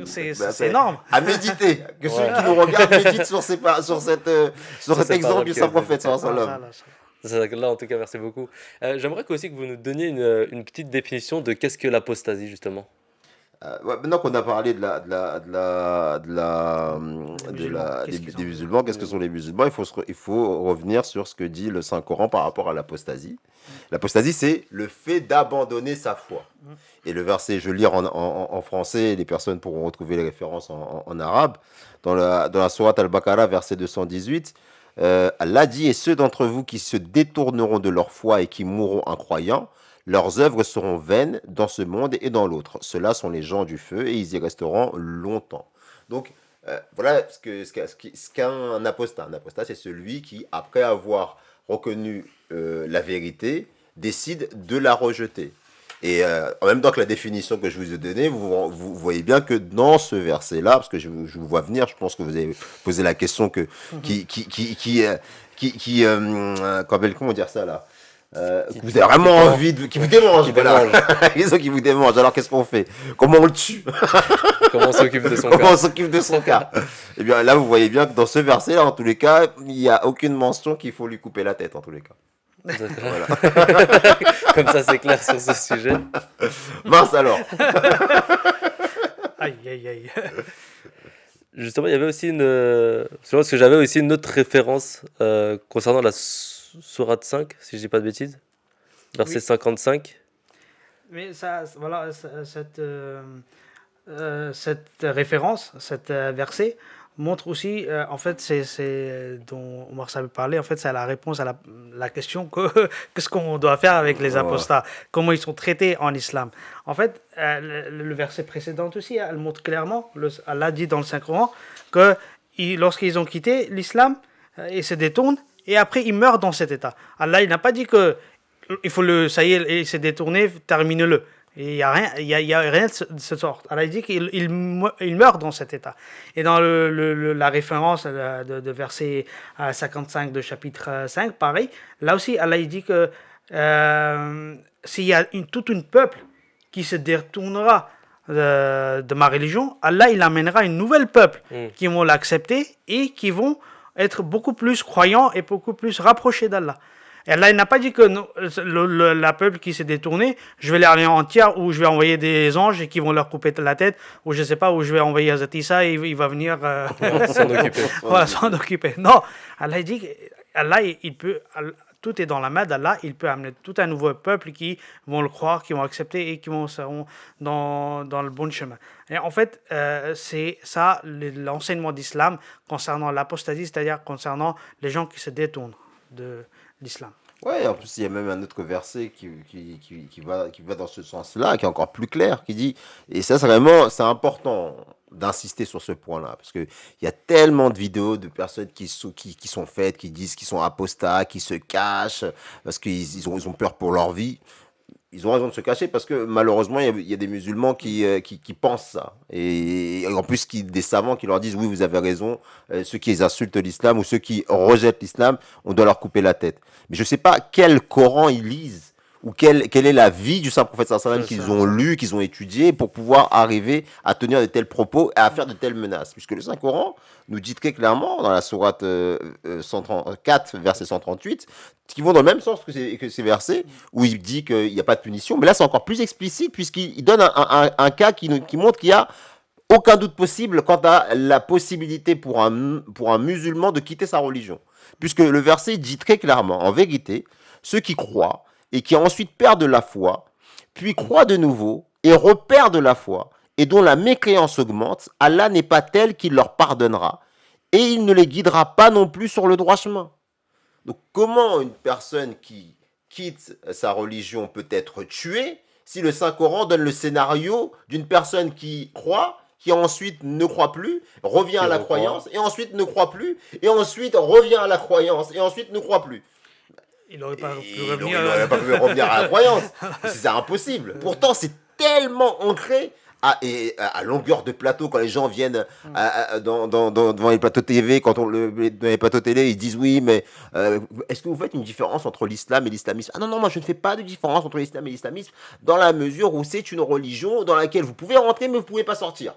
C'est énorme. À méditer. Que ceux qui nous regardent méditent sur cet exemple du saint prophète. Là, en tout cas, merci beaucoup. J'aimerais aussi que vous nous donniez une petite définition de qu'est-ce que l'apostasie, justement. Maintenant qu'on a parlé des musulmans, qu'est-ce que sont les musulmans? Il faut revenir sur ce que dit le Saint-Coran par rapport à l'apostasie. L'apostasie, c'est le fait d'abandonner sa foi. Et le verset, je vais le lire en français, les personnes pourront retrouver les références en arabe. Dans la sourate Al-Baqarah, verset 218, Allah dit, et ceux d'entre vous qui se détourneront de leur foi et qui mourront incroyants, leurs œuvres seront vaines dans ce monde et dans l'autre. Ceux-là sont les gens du feu et ils y resteront longtemps. Donc, voilà ce qu'un apostat. Un apostat, c'est celui qui, après avoir reconnu la vérité, décide de la rejeter. Et en même temps que la définition que je vous ai donnée, vous voyez bien que dans ce verset-là, parce que je vous vois venir, je pense que vous avez posé la question comment dire ça là, vous avez vraiment envie qui vous démange, qui vous démange. Alors qu'est-ce qu'on fait? Comment on le tue? Comment on s'occupe de son cas? Comment on s'occupe de son cas? Et bien là, vous voyez bien que dans ce verset-là, en tous les cas, il n'y a aucune mention qu'il faut lui couper la tête, en tous les cas. Voilà. Comme ça, c'est clair sur ce sujet. Mince alors. Aïe, aïe, aïe. Justement, il y avait aussi parce que j'avais aussi une autre référence concernant la sourate 5, si je dis pas de bêtises, verset 55. Mais ça, voilà, cette référence, cet verset, montre aussi, en fait, dont Omar savait parler, en fait, c'est la réponse à la question qu'est-ce qu'on doit faire avec les apostats, comment ils sont traités en islam. En fait, le verset précédent aussi, elle montre clairement, Allah dit dans le Saint-Coran, que lorsqu'ils ont quitté l'islam, ils se détournent, et après ils meurent dans cet état. Allah, il n'a pas dit que ça y est, il s'est détourné, termine-le. Il n'y a rien de cette sorte. Allah dit qu'il meurt dans cet état. Et dans la référence de verset 55 de chapitre 5, pareil, là aussi, Allah il dit que s'il y a tout un peuple qui se détournera de ma religion, Allah il amènera une nouvelle peuple qui vont l'accepter et qui vont être beaucoup plus croyants et beaucoup plus rapprochés d'Allah. Et Allah il n'a pas dit que la peuple qui s'est détourné, je vais les anéantir ou je vais envoyer des anges et qui vont leur couper la tête, ou je ne sais pas, ou je vais envoyer Hazrat Issa et il va venir s'en occuper. Voilà, s'en occuper. Non, Allah il dit Allah il peut, tout est dans la main d'Allah, il peut amener tout un nouveau peuple qui vont le croire, qui vont accepter et qui seront dans le bon chemin. Et en fait, c'est ça l'enseignement d'islam concernant l'apostasie, c'est-à-dire concernant les gens qui se détournent de l'islam. Ouais, en plus, il y a même un autre verset qui va dans ce sens-là, qui est encore plus clair, qui dit, et ça, c'est important d'insister sur ce point-là, parce qu'il y a tellement de vidéos de personnes qui sont faites, qui disent qu'ils sont apostats, qui se cachent, parce qu'ils ont peur pour leur vie. Ils ont raison de se cacher parce que malheureusement, il y a des musulmans qui pensent ça. Et en plus, des savants qui leur disent, oui, vous avez raison, ceux qui insultent l'islam ou ceux qui rejettent l'islam, on doit leur couper la tête. Mais je ne sais pas quel Coran ils lisent ou quelle est la vie du Saint-Prophète sallam qu'ils ont lu, qu'ils ont étudié pour pouvoir arriver à tenir de tels propos et à faire de telles menaces. Puisque le Saint-Coran nous dit très clairement dans la sourate 134, verset 138, qui vont dans le même sens que ces versets, où il dit qu'il n'y a pas de punition. Mais là, c'est encore plus explicite, puisqu'il donne un cas qui montre qu'il n'y a aucun doute possible quant à la possibilité pour un musulman de quitter sa religion. Puisque le verset dit très clairement, en vérité, ceux qui croient et qui ensuite perdent la foi, puis croient de nouveau et reperdent la foi, et dont la mécréance augmente, Allah n'est pas tel qu'il leur pardonnera, et il ne les guidera pas non plus sur le droit chemin. Donc comment une personne qui quitte sa religion peut être tuée si le Saint-Coran donne le scénario d'une personne qui croit, qui ensuite ne croit plus, revient à la croyance, et ensuite ne croit plus, et ensuite revient à la croyance, et ensuite ne croit plus. Il n'aurait pas pu revenir à la croyance. C'est impossible. Pourtant, c'est tellement ancré à longueur de plateau, quand les gens viennent devant les plateaux TV, dans les plateaux télé, ils disent oui, mais est-ce que vous faites une différence entre l'islam et l'islamisme? Ah non, moi je ne fais pas de différence entre l'islam et l'islamisme, dans la mesure où c'est une religion dans laquelle vous pouvez rentrer, mais vous ne pouvez pas sortir.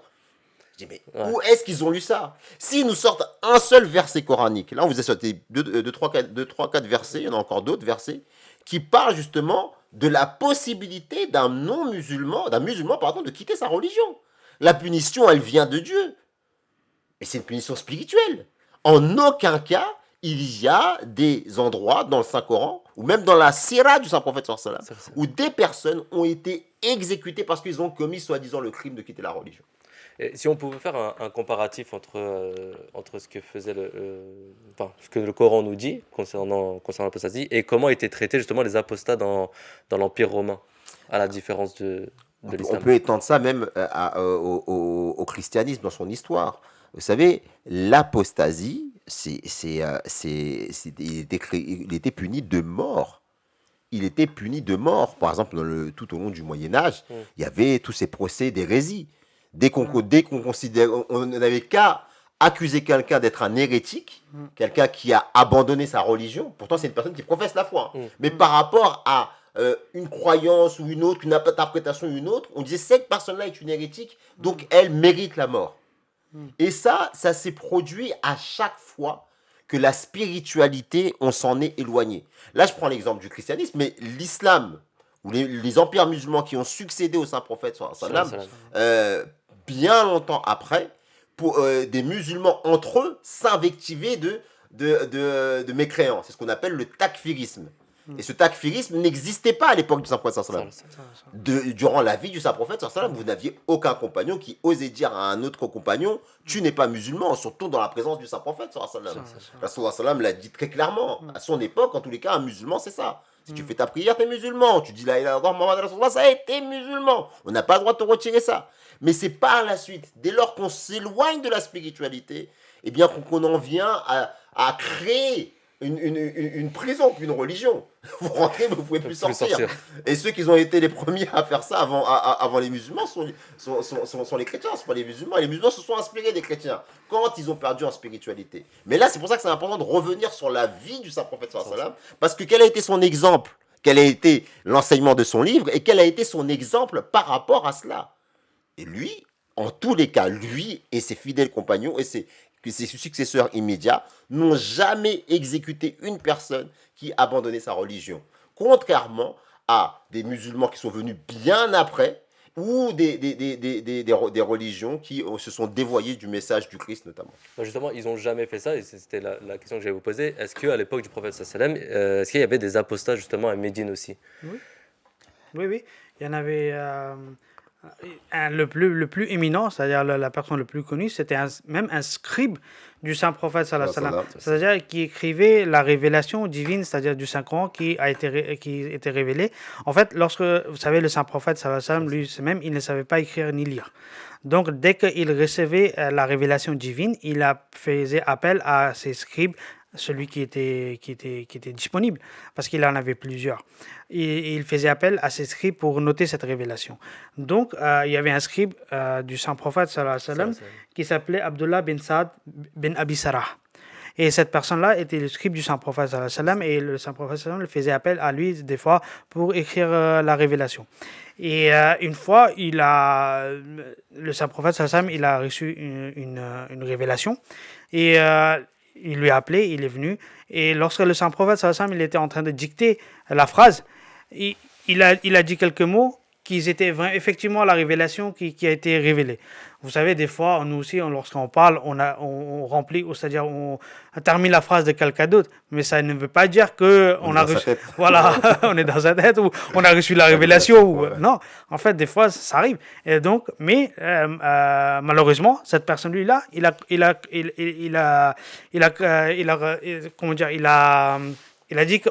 Je dis, mais où est-ce qu'ils ont lu ça? S'ils nous sortent un seul verset coranique, là on vous a sorti 3-4 versets, il y en a encore d'autres versets, qui parlent justement de la possibilité d'un musulman de quitter sa religion. La punition, elle vient de Dieu. Et c'est une punition spirituelle. En aucun cas, il y a des endroits dans le Saint-Coran, ou même dans la Sira du Saint-Prophète sallam, où des personnes ont été exécutées parce qu'ils ont commis soi-disant le crime de quitter la religion. Et si on pouvait faire un comparatif entre ce que faisait ce que le Coran nous dit concernant l'apostasie et comment étaient traités justement les apostats dans l'Empire romain, à la différence de l'islam. On peut étendre ça même au christianisme dans son histoire. Vous savez, l'apostasie, il était puni de mort. Il était puni de mort. Par exemple, tout au long du Moyen-Âge, il y avait tous ces procès d'hérésie. Dès qu'on considère, on n'avait qu'à accuser quelqu'un d'être un hérétique, quelqu'un qui a abandonné sa religion. Pourtant, c'est une personne qui professe la foi. Mais par rapport à une croyance ou une autre, une interprétation ou une autre, on disait cette personne-là est une hérétique, donc elle mérite la mort. Et ça s'est produit à chaque fois que la spiritualité, on s'en est éloigné. Là, je prends l'exemple du christianisme, mais l'islam, ou les empires musulmans qui ont succédé au Saint-Prophète, bien longtemps après, pour des musulmans entre eux s'invectiver de mécréants. C'est ce qu'on appelle le takfirisme. Et ce takfirisme n'existait pas à l'époque du Saint-Prophète sallallahu alayhi wa Ça, ça. sallam. Durant la vie du Saint-Prophète sallallahu alayhi wa sallam, vous n'aviez aucun compagnon qui osait dire à un autre compagnon tu n'es pas musulman, surtout dans la présence du Saint-Prophète sallallahu alayhi wa sallam. Ça, ça. Rasul sallallahu alayhi wa sallam l'a dit très clairement. À son époque, en tous les cas, un musulman, c'est ça. Si tu fais ta prière, t'es musulman. Tu dis la ilaha illallah Muhammad Rasulullah, ça y est, t'es musulman. On n'a pas le droit de te retirer ça. Mais c'est par la suite, dès lors qu'on s'éloigne de la spiritualité, eh bien qu'on en vient à créer une prison, une religion. Vous rentrez, mais vous ne pouvez plus sortir. Et ceux qui ont été les premiers à faire ça avant les musulmans sont les chrétiens, ce sont pas les musulmans. Les musulmans se sont inspirés des chrétiens quand ils ont perdu en spiritualité. Mais là, c'est pour ça que c'est important de revenir sur la vie du Saint-Prophète sallallahu alayhi wa sallam, parce que quel a été son exemple, quel a été l'enseignement de son livre, et quel a été son exemple par rapport à cela. Et lui, en tous les cas, lui et ses fidèles compagnons et ses successeurs immédiats n'ont jamais exécuté une personne qui abandonnait sa religion. Contrairement à des musulmans qui sont venus bien après ou des religions qui se sont dévoyées du message du Christ notamment. Justement, ils n'ont jamais fait ça et c'était la question que j'allais vous poser. Est-ce qu'à l'époque du prophète sallallahu alayhi wa sallam, est-ce qu'il y avait des apostats justement à Médine aussi? Oui. Il y en avait le plus éminent, c'est-à-dire la personne le plus connue, c'était même un scribe du Saint-Prophète sallallahu alayhi wa sallam. C'est-à-dire qui écrivait la révélation divine, c'est-à-dire du Saint-Coran qui était révélé. En fait, lorsque, vous savez, le Saint-Prophète sallallahu alayhi wa sallam, lui-même, il ne savait pas écrire ni lire. Donc, dès qu'il recevait la révélation divine, il faisait appel à ses scribes, celui qui était disponible, parce qu'il en avait plusieurs. Et il faisait appel à ses scribes pour noter cette révélation. Donc, il y avait un scribe du Saint-Prophète sallallahu alayhi wa sallam qui s'appelait Abdullah bin Saad bin Abi Sarah. Et cette personne-là était le scribe du Saint-Prophète sallallahu alayhi wa sallam, et le Saint-Prophète sallallahu alayhi wa sallam faisait appel à lui des fois pour écrire la révélation. Et une fois, le Saint-Prophète sallallahu alayhi wa sallam, il a reçu une révélation, et il lui a appelé, il est venu, et lorsque le Saint-Prophète sallallahu alayhi wa sallam, il était en train de dicter la phrase, il a dit quelques mots qui étaient effectivement la révélation qui a été révélée. Vous savez, des fois, nous aussi, lorsqu'on parle, on remplit, c'est-à-dire on termine la phrase de quelqu'un d'autre, mais ça ne veut pas dire qu'on a reçu, voilà, on est dans sa tête, ou on a reçu la révélation. Non, en fait, des fois, ça arrive. Et donc, mais malheureusement, cette personne-là, il a dit que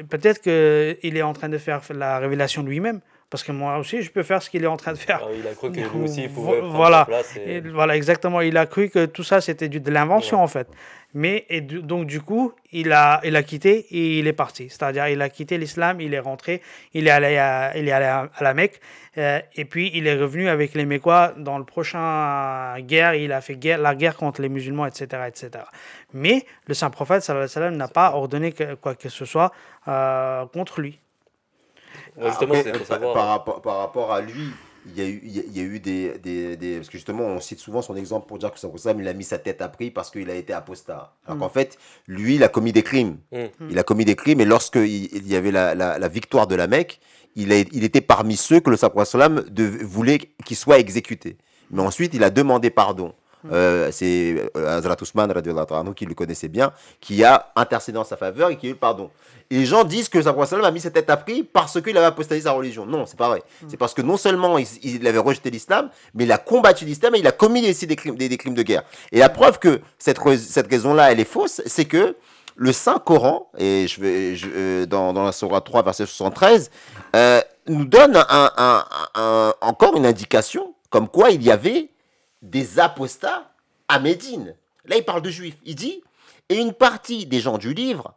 peut-être qu'il est en train de faire la révélation lui-même, parce que moi aussi je peux faire ce qu'il est en train de faire. Il a cru que lui aussi pouvait prendre sa place. Voilà, exactement. Il a cru que tout ça c'était de l'invention en fait. Donc du coup, il a quitté et il est parti. C'est-à-dire il a quitté l'islam, il est rentré, il est allé à la Mecque, et puis il est revenu avec les Mécois dans le prochain guerre. Il a fait la guerre contre les musulmans, etc., etc. Mais le Saint-Prophète sallallahu alayhi wa sallam n'a pas ordonné quoi que ce soit contre lui. Justement, par rapport à lui, il y a eu des parce que justement on cite souvent son exemple pour dire que Saint-Prophète il a mis sa tête à prix parce qu'il a été apostat. Alors qu'en fait, lui, il a commis des crimes. Il a commis des crimes, et lorsque il y avait la victoire de la Mecque, il était parmi ceux que le Saint-Prophète voulait qu'il soit exécuté. Mais ensuite, il a demandé pardon. C'est Hazrat Ousmane radhiyallahu anhu, qui le connaissait bien, qui a intercédé en sa faveur et qui a eu pardon. Et les gens disent que le Saint-Prophète a mis sa tête à prix parce qu'il avait apostaté sa religion. Non, c'est pas vrai. C'est parce que non seulement il avait rejeté l'islam, mais il a combattu l'islam et il a commis aussi des crimes de guerre. Et la preuve que cette raison-là, elle est fausse, c'est que le Saint-Coran, et dans la Sourate 3, verset 73, nous donne encore une indication comme quoi il y avait des apostats à Médine. Là, il parle de juifs. Il dit, et une partie des gens du livre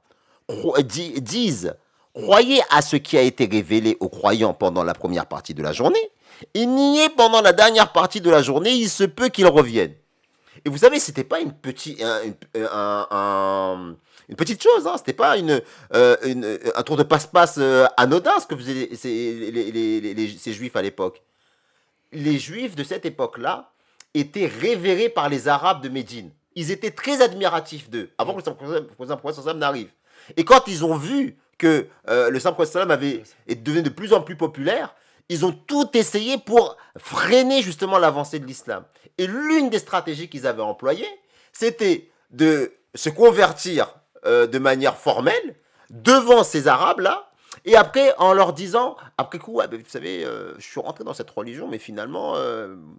disent, croyez à ce qui a été révélé aux croyants pendant la première partie de la journée, et niez pendant la dernière partie de la journée, il se peut qu'ils reviennent. Et vous savez, c'était pas une petite chose, hein. C'était pas un tour de passe-passe anodin ce que faisaient ces juifs à l'époque. Les juifs de cette époque-là étaient révérés par les Arabes de Médine. Ils étaient très admiratifs d'eux, avant que le Saint-Prophète n'arrive. Et quand ils ont vu que le Saint-Prophète est devenu de plus en plus populaire, ils ont tout essayé pour freiner justement l'avancée de l'islam. Et l'une des stratégies qu'ils avaient employées, c'était de se convertir de manière formelle, devant ces Arabes-là, et après, en leur disant, après coup, ouais, ben, vous savez, je suis rentré dans cette religion, mais finalement,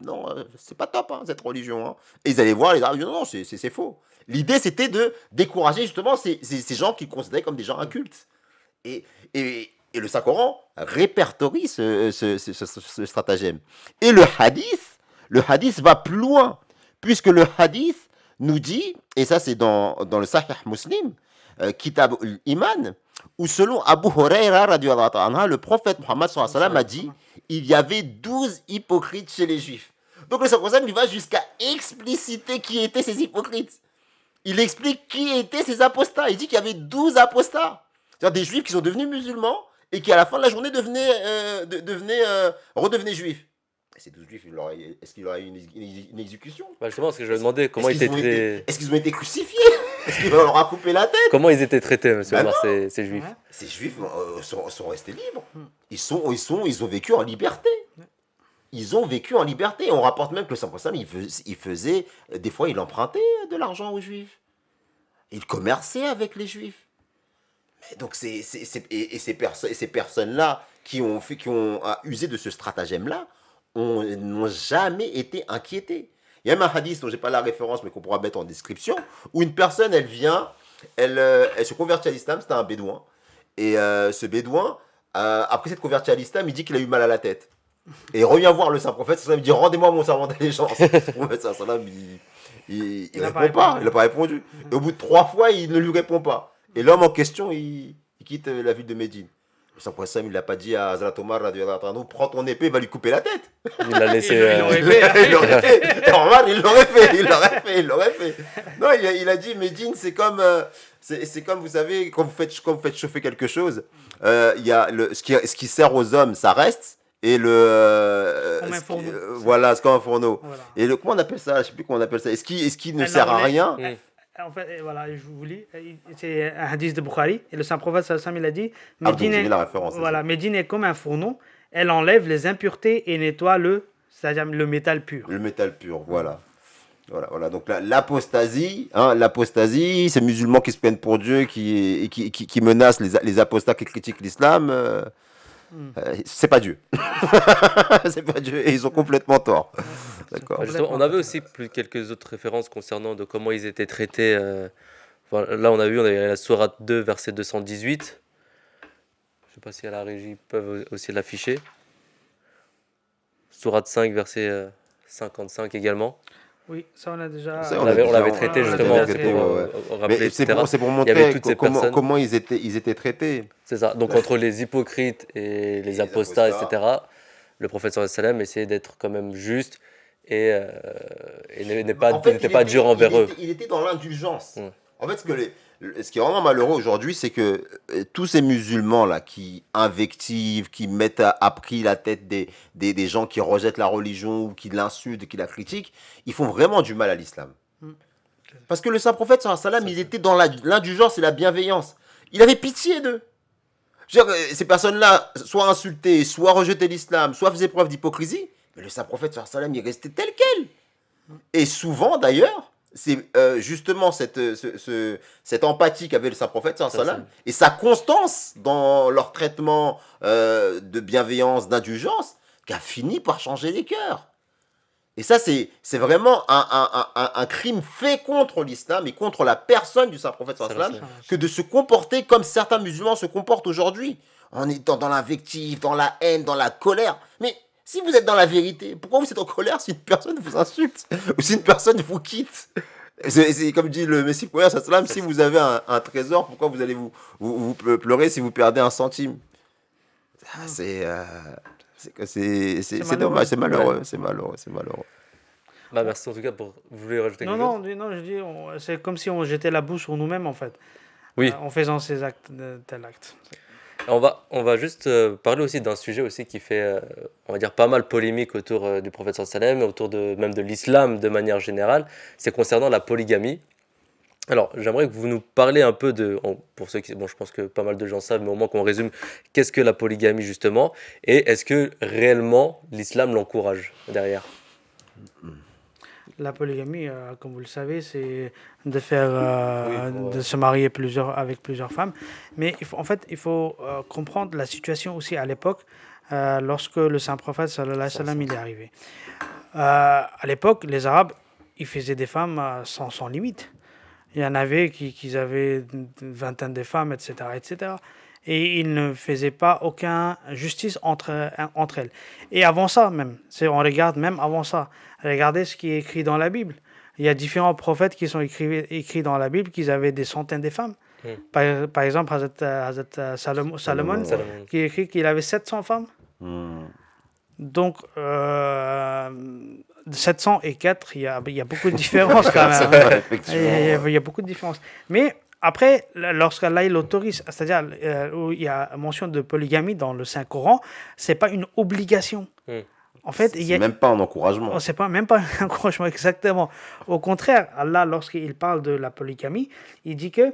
non, c'est pas top, hein, cette religion. Hein. Et ils allaient voir les Arabes, ils disaient, non, c'est faux. L'idée, c'était de décourager justement ces gens qu'ils considéraient comme des gens incultes. Et le Saint-Coran répertorie ce stratagème. Et le hadith va plus loin, puisque le hadith nous dit, et ça c'est dans le Sahih Muslim, Kitab al-Iman, où selon Abu Huraira, le prophète Muhammad a dit, il y avait 12 hypocrites chez les Juifs. Donc le Saint-Coran il va jusqu'à expliciter qui étaient ces hypocrites. Il explique qui étaient ces apostats. Il dit qu'il y avait 12 apostats. C'est-à-dire des Juifs qui sont devenus musulmans et qui à la fin de la journée redevenaient Juifs. Et ces 12 Juifs, est-ce qu'il y aurait eu une exécution? Justement, parce que je me demandais comment ils étaient traités. Est-ce qu'ils ont été crucifiés? Est-ce qu'on leur a coupé la tête? Comment ils étaient traités, monsieur Omar, ces Juifs? Ces Juifs sont restés libres. Ils ont vécu en liberté. Ils ont vécu en liberté. On rapporte même que le Saint-Prophète, il faisait, des fois, il empruntait de l'argent aux Juifs. Il commerçait avec les Juifs. Mais donc, ces personnes-là qui ont usé de ce stratagème-là n'ont jamais été inquiétées. Il y a même un hadith dont je n'ai pas la référence, mais qu'on pourra mettre en description, où une personne, elle se convertit à l'islam, c'était un bédouin. Et ce bédouin, après s'être converti à l'islam, il dit qu'il a eu mal à la tête. Et il revient voir le Saint-Prophète, il dit, rendez-moi mon serment d'allégeance. Le Prophète, il ne répond pas, il n'a pas répondu. Et au bout de 3 fois, il ne lui répond pas. Et l'homme en question, il quitte la ville de Médine. Le Saint-Prophète, il ne l'a pas dit à Hazrat Omar, prends ton épée, il va lui couper la tête. Il l'a laissé. Il l'aurait fait. Omar, il l'aurait fait. Non, il a dit, Médine, c'est comme, vous savez, quand vous faites chauffer quelque chose, ce qui sert aux hommes, ça reste. Et voilà, c'est comme un fourneau. Voilà. Et comment on appelle ça? Je ne sais plus comment on appelle ça. Est-ce qui ne sert à rien? En fait, voilà, je vous lis. C'est un hadith de Bukhari. Et le Saint-Prophète, il a dit, Médine est comme un fourneau. Elle enlève les impuretés et nettoie c'est-à-dire le métal pur. Le métal pur, voilà. Voilà. Donc l'apostasie, ces musulmans qui se prennent pour Dieu, qui menacent les apostats qui critiquent l'islam. C'est pas Dieu. C'est pas Dieu et ils ont complètement tort. D'accord. On avait aussi quelques autres références concernant de comment ils étaient traités. Là, on avait la sourate 2, verset 218. Je sais pas si à la régie peuvent aussi l'afficher. Sourate 5, verset 55 également. Oui, ça on a déjà. On l'avait traité justement. Rappeler, c'est pour montrer comment ils étaient traités. C'est ça. Donc entre les hypocrites et les apostats, etc., le prophète sallallahu alayhi wa sallam essayait d'être quand même juste et n'était pas dur envers eux. Il était dans l'indulgence. En fait, ce qui est vraiment malheureux aujourd'hui, c'est que tous ces musulmans-là qui invectivent, qui mettent à prix la tête des gens qui rejettent la religion ou qui l'insultent, qui la critiquent, ils font vraiment du mal à l'islam. Parce que le Saint-Prophète, sallallahu alayhi wa sallam, il était dans l'indulgence et la bienveillance. Il avait pitié d'eux. Ces personnes-là, soit insultaient, soit rejetaient l'islam, soit faisaient preuve d'hypocrisie, mais le Saint-Prophète, sallallahu alayhi wa sallam, il restait tel quel. Et souvent, d'ailleurs, c'est justement cette empathie qu'avait le Saint-Prophète sallallahu alayhi wa sallam, et sa constance dans leur traitement de bienveillance, d'indulgence, qui a fini par changer les cœurs. Et ça, c'est vraiment un crime fait contre l'islam et contre la personne du Saint-Prophète sallallahu alayhi wa sallam, que de se comporter comme certains musulmans se comportent aujourd'hui, en étant dans l'invective, dans la haine, dans la colère. Mais si vous êtes dans la vérité, pourquoi vous êtes en colère si une personne vous insulte ou si une personne vous quitte? C'est comme dit le Messie sallallahu alayhi wa sallam, si vous avez un trésor, pourquoi vous allez vous pleurer si vous perdez un centime? C'est dommage, c'est malheureux. Merci en tout cas pour. Vous voulez rajouter quelque chose? Non, je dis, c'est comme si on jetait la boue sur nous-mêmes en fait. Oui. En faisant tel acte. On va juste parler aussi d'un sujet aussi qui fait, on va dire, pas mal polémique autour du prophète sallallahu alayhi wa sallam, autour même de l'islam de manière générale. C'est concernant la polygamie. Alors, j'aimerais que vous nous parliez un peu pour ceux qui, je pense que pas mal de gens savent, mais au moins qu'on résume, qu'est-ce que la polygamie justement, et est-ce que réellement l'islam l'encourage derrière? La polygamie, comme vous le savez, c'est de faire, Oui, de se marier avec plusieurs femmes. Mais en fait, il faut comprendre la situation aussi à l'époque, lorsque le saint prophète sallallahu alayhi wa sallam il est arrivé. À l'époque, les Arabes, ils faisaient des femmes sans limite. Il y en avait qui avaient une vingtaine de femmes, etc., etc. Et ils ne faisaient pas aucune justice entre elles. Et avant ça même, on regarde même avant ça, regardez ce qui est écrit dans la Bible. Il y a différents prophètes qui sont écrits dans la Bible, qu'ils avaient des centaines de femmes. Par exemple, Hazrat Salomon, Salomon. qui est écrit qu'il avait 700 femmes. Donc, 700 et 4, il y a beaucoup de différences quand même. Il y a beaucoup de différences. Mais après, lorsqu'Allah il autorise, c'est-à-dire où il y a mention de polygamie dans le Saint-Coran, ce n'est pas une obligation. En fait, C'est même pas un encouragement. C'est pas même pas un encouragement exactement. Au contraire, Allah, lorsqu'il parle de la polygamie, il dit que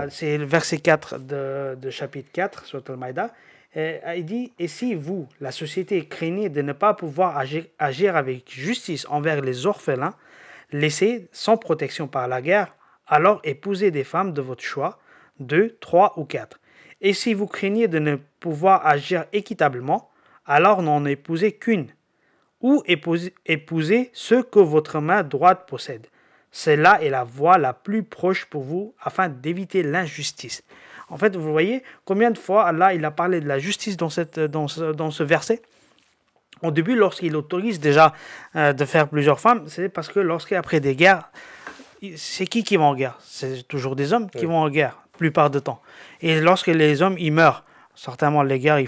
c'est le verset 4 de chapitre 4 sur Al-Maïda. Il dit, et si vous, la société, craignez de ne pas pouvoir agir avec justice envers les orphelins, laissés sans protection par la guerre, alors épousez des femmes de votre choix, 2, 3 ou 4. Et si vous craignez de ne pouvoir agir équitablement, alors n'en épousez qu'une, ou épousez ceux que votre main droite possède. Celle-là est la voie la plus proche pour vous afin d'éviter l'injustice. En fait, vous voyez combien de fois Allah il a parlé de la justice dans ce verset. Au début, lorsqu'il autorise déjà de faire plusieurs femmes, c'est parce que lorsqu'après des guerres, c'est qui va en guerre? C'est toujours des hommes qui vont en guerre, la plupart du temps. Et lorsque les hommes ils meurent, certainement les guerres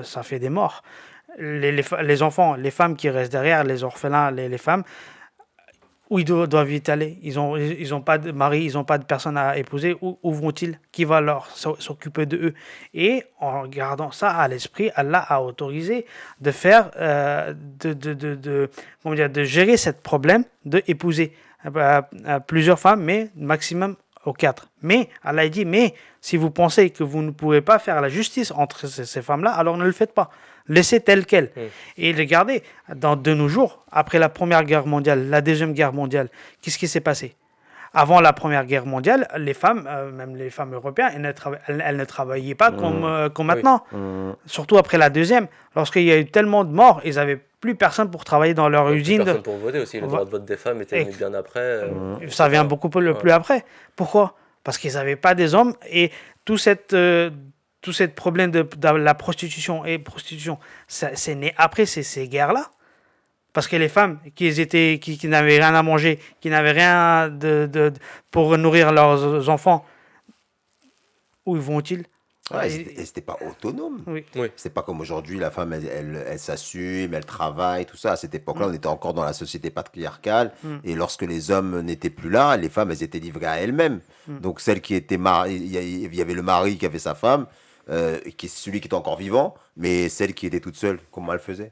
ça fait des morts. Les enfants, les femmes qui restent derrière, les orphelins, les femmes, où ils doivent y aller? Ils ont pas de mari, ils n'ont pas de personne à épouser. Où vont-ils? Qui va leur s'occuper de eux? Et en gardant ça à l'esprit, Allah a autorisé de faire, de gérer ce problème, d'épouser plusieurs femmes, mais maximum aux 4. Mais Allah a dit, mais si vous pensez que vous ne pouvez pas faire la justice entre ces femmes-là, alors ne le faites pas. Laissez telle qu'elle. Et regardez, de nos jours, après la Première Guerre mondiale, la Deuxième Guerre mondiale, qu'est-ce qui s'est passé? Avant la Première Guerre mondiale, les femmes, même les femmes européennes, elles ne travaillaient pas comme maintenant. Surtout après la Deuxième. Lorsqu'il y a eu tellement de morts, ils n'avaient plus personne pour travailler dans leur usine. Personne pour voter aussi. Le droit de vote des femmes était venu bien après. Ça vient beaucoup plus après. Pourquoi? Parce qu'ils n'avaient pas des hommes et tout ce problème de la prostitution c'est né après ces guerres-là. Parce que les femmes qui n'avaient rien à manger, qui n'avaient rien pour nourrir leurs enfants, où vont-ils? Et c'était pas autonome. Oui. C'est pas comme aujourd'hui, la femme, elle s'assume, elle travaille, tout ça. À cette époque-là, on était encore dans la société patriarcale. Et lorsque les hommes n'étaient plus là, les femmes, elles étaient livrées à elles-mêmes. Donc, celle qui était mariée, il y avait le mari qui avait sa femme, celui qui était encore vivant, mais celle qui était toute seule, comment elle faisait?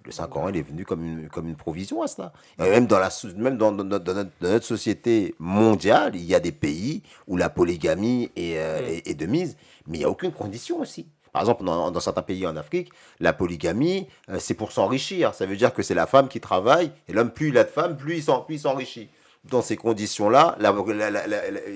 Le Saint-Coran, il est venu comme une provision à cela. Et même dans notre société mondiale, il y a des pays où la polygamie est de mise, mais il n'y a aucune condition aussi. Par exemple, dans certains pays en Afrique, la polygamie, c'est pour s'enrichir. Ça veut dire que c'est la femme qui travaille, et l'homme, plus il a de femmes, plus il s'enrichit. Dans ces conditions-là,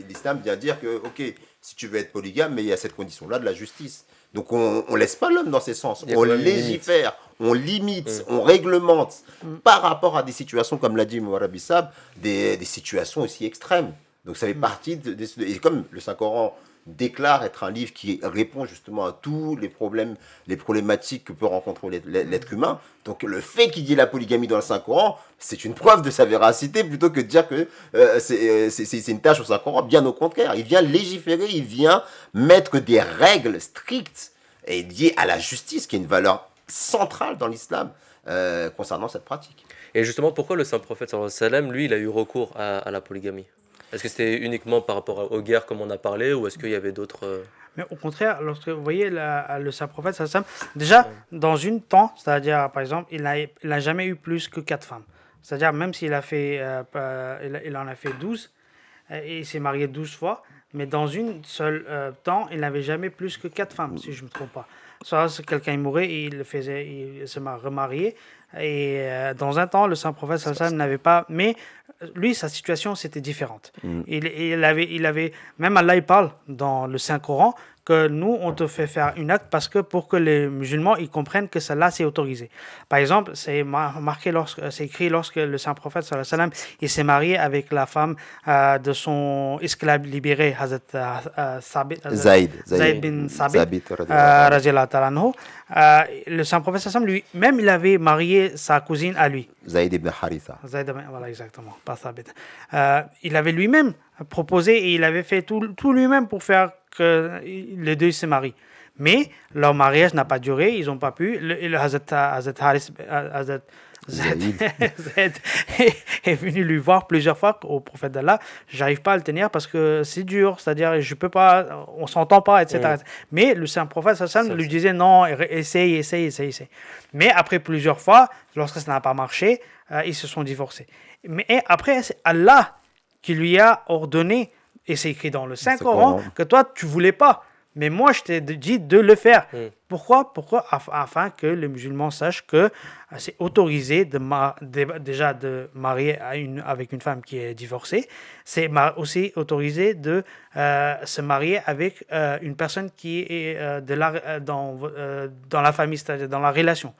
l'islam vient dire que, ok, si tu veux être polygame, mais il y a cette condition-là de la justice. Donc on ne laisse pas l'homme dans ces sens, on légifère, on limite, on réglemente par rapport à des situations, comme l'a dit Mourabi Sab, des situations aussi extrêmes. Donc ça fait partie et comme le Saint-Coran déclare être un livre qui répond justement à tous les problématiques que peut rencontrer l'être humain. Donc le fait qu'il y ait la polygamie dans le Saint-Coran, c'est une preuve de sa véracité plutôt que de dire que c'est une tâche au Saint-Coran. Bien au contraire, il vient légiférer, il vient mettre des règles strictes et liées à la justice, qui est une valeur centrale dans l'islam concernant cette pratique. Et justement, pourquoi le saint prophète sallallahu alayhi wa sallam, lui, il a eu recours à la polygamie? Est-ce que c'était uniquement par rapport aux guerres comme on a parlé, ou est-ce qu'il y avait d'autres... Mais au contraire, lorsque vous voyez le saint prophète, déjà, dans une temps, c'est-à-dire, par exemple, il n'a jamais eu plus que 4 femmes. C'est-à-dire, même s'il a fait, il en a fait 12, et il s'est marié 12 fois, mais dans une seule temps, il n'avait jamais plus que 4 femmes, si je ne me trompe pas. soit quelqu'un est mourait, il se remariait. Et dans un temps, le saint prophète sallallahu alayhi wa sallam n'avait pas. Mais lui, sa situation, c'était différente. Il avait, même Allah, il parle dans le Saint-Coran que nous, on te fait faire une acte parce que pour que les musulmans ils comprennent que cela c'est autorisé. Par exemple, c'est marqué c'est écrit lorsque le saint prophète sallallahu alayhi wa sallam il s'est marié avec la femme de son esclave libéré, Hazrat Zayd bin Sabit, radiallahu ta'ala anhu. Le saint prophète sallallahu alayhi wa sallam lui-même il avait marié sa cousine à lui. Zayd ibn Haritha. Voilà, exactement, pas Sabit. Il avait lui-même proposé et il avait fait tout lui-même pour faire que les deux se marient. Mais leur mariage n'a pas duré, ils n'ont pas pu. Le Hazrat Zayd est venu lui voir plusieurs fois au prophète d'Allah. J'arrive pas à le tenir parce que c'est dur, c'est-à-dire je peux pas, on s'entend pas, etc. Mais le saint prophète sallallahu lui disait non, essaye. Mais après plusieurs fois, lorsque ça n'a pas marché, ils se sont divorcés. Mais après, c'est Allah qui lui a ordonné, et c'est écrit dans le Saint-Coran, que toi, tu ne voulais pas. Mais moi, je t'ai dit de le faire. Pourquoi Afin que les musulmans sachent que c'est autorisé déjà de marier avec une femme qui est divorcée. C'est aussi autorisé de se marier avec une personne qui est dans la famille, c'est-à-dire dans la relation.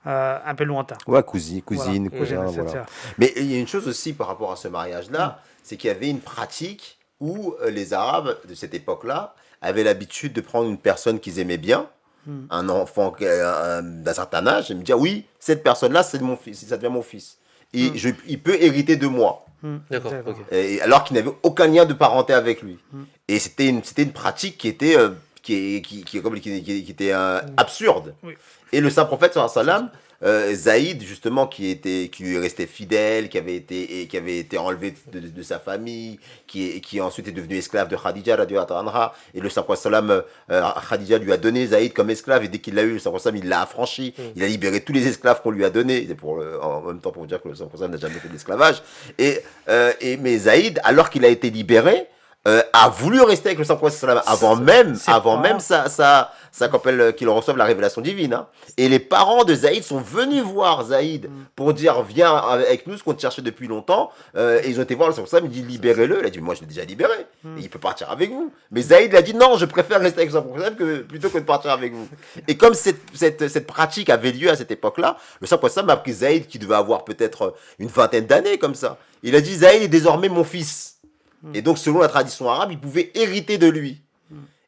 Un peu lointain. Ouais, cousine, cousin, voilà. Mais il y a une chose aussi par rapport à ce mariage-là, c'est qu'il y avait une pratique où les Arabes de cette époque-là avaient l'habitude de prendre une personne qu'ils aimaient bien, un enfant d'un certain âge, et me dire oui, cette personne-là, c'est mon fils, ça devient mon fils. Et il peut hériter de moi. D'accord, ok. Et alors qu'il n'avait aucun lien de parenté avec lui. Et c'était une pratique qui était absurde. Oui. Et le saint prophète sallallahu alayhi wa sallam, Zaïd justement qui lui restait fidèle, qui avait été enlevé de sa famille, qui ensuite est devenu esclave de Khadija radhiyallahu anha, et le saint prophète sallam, Khadija lui a donné Zaïd comme esclave, et dès qu'il l'a eu, le saint prophète sallam, il l'a affranchi, il a libéré tous les esclaves qu'on lui a donnés, en même temps pour vous dire que le saint prophète sallam n'a jamais fait d'esclavage, mais Zaïd, alors qu'il a été libéré, a voulu rester avec le saint prophète sallam avant même qu'il reçoive la révélation divine. Hein. Et les parents de Zaïd sont venus voir Zaïd pour dire viens avec nous, ce qu'on te cherchait depuis longtemps. Et ils ont été voir le saint prophète sallam, il dit libérez-le. Il a dit moi je l'ai déjà libéré, et il peut partir avec vous. Mais Zaïd a dit non, je préfère rester avec le saint prophète sallam plutôt que de partir avec vous. Et comme cette pratique avait lieu à cette époque-là, le saint prophète sallam a pris Zaïd qui devait avoir peut-être une vingtaine d'années comme ça. Il a dit Zaïd est désormais mon fils. Et donc, selon la tradition arabe, il pouvait hériter de lui.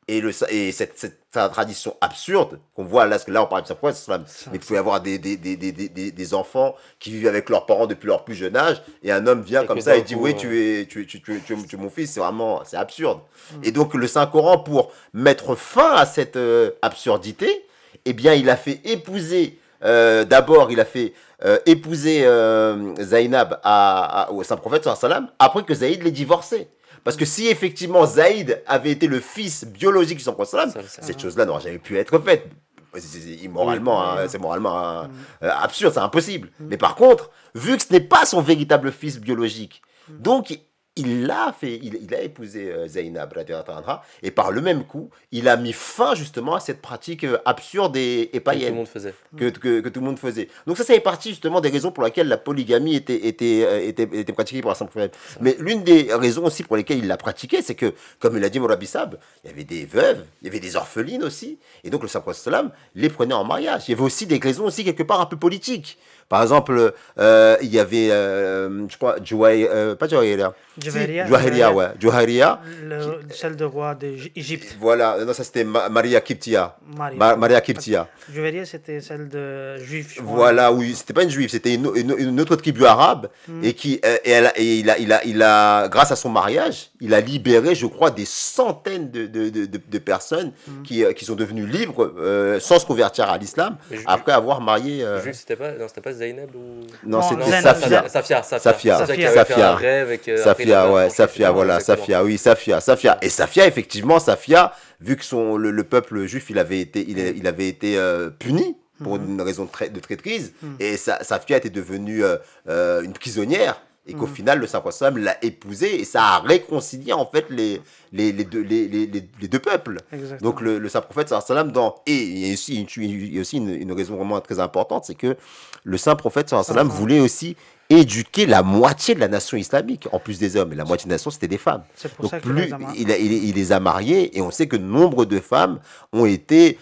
Et cette tradition absurde qu'on voit là, parce que là, on parle de sa prophète, mais il pouvait y avoir des enfants qui vivent avec leurs parents depuis leur plus jeune âge, et un homme vient comme ça et dit oui, tu es mon fils, c'est absurde. Et donc, le Saint-Coran, pour mettre fin à cette absurdité, eh bien, il a fait épouser, épouser Zainab au saint prophète sallallahu alayhi wa sallam, après que Zaïd l'ait divorcé. Parce que si effectivement Zaïd avait été le fils biologique du saint prophète sallallahu alayhi wa sallam, cette chose-là n'aurait jamais pu être faite. C'est moralement absurde, c'est impossible. Mais par contre, vu que ce n'est pas son véritable fils biologique, donc il a épousé Zainab, et par le même coup, il a mis fin justement à cette pratique absurde et païenne que tout le monde faisait. Donc ça est partie justement des raisons pour lesquelles la polygamie était pratiquée par le saint prophète. Mais l'une des raisons aussi pour lesquelles il l'a pratiquée, c'est que, comme il a dit Mourabi Sab, il y avait des veuves, il y avait des orphelines aussi, et donc le saint prophète sallam les prenait en mariage. Il y avait aussi des raisons aussi quelque part un peu politiques. Par exemple, il y avait, je crois, Juwayriya, celle de roi d'Égypte. Voilà, non, ça c'était Maria Kiptia. Maria Kiptia. Juwayriya, c'était celle de juif. Voilà, oui, c'était pas une juive, c'était une autre tribu arabe, et il a, grâce à son mariage, il a libéré, je crois, des centaines de personnes qui sont devenues libres sans se convertir à l'islam après avoir marié. Juif, c'était pas Zainab ou... Non, c'était Zainab. Safia. Safia. Et Safia, effectivement, vu que le peuple juif, il avait été puni pour une raison de traîtrise, et Safia était devenue une prisonnière. Et qu'au final, le saint prophète l'a épousée et ça a réconcilié en fait les deux peuples. Exactement. Donc le saint prophète sallam et il y a aussi une raison vraiment très importante, c'est que le saint prophète sallam voulait aussi éduquer la moitié de la nation islamique, en plus des hommes. Et la moitié de la nation, c'était des femmes. C'est pour Donc ça qu'il plus les a mariés. il les a mariées, et on sait que nombre de femmes ont été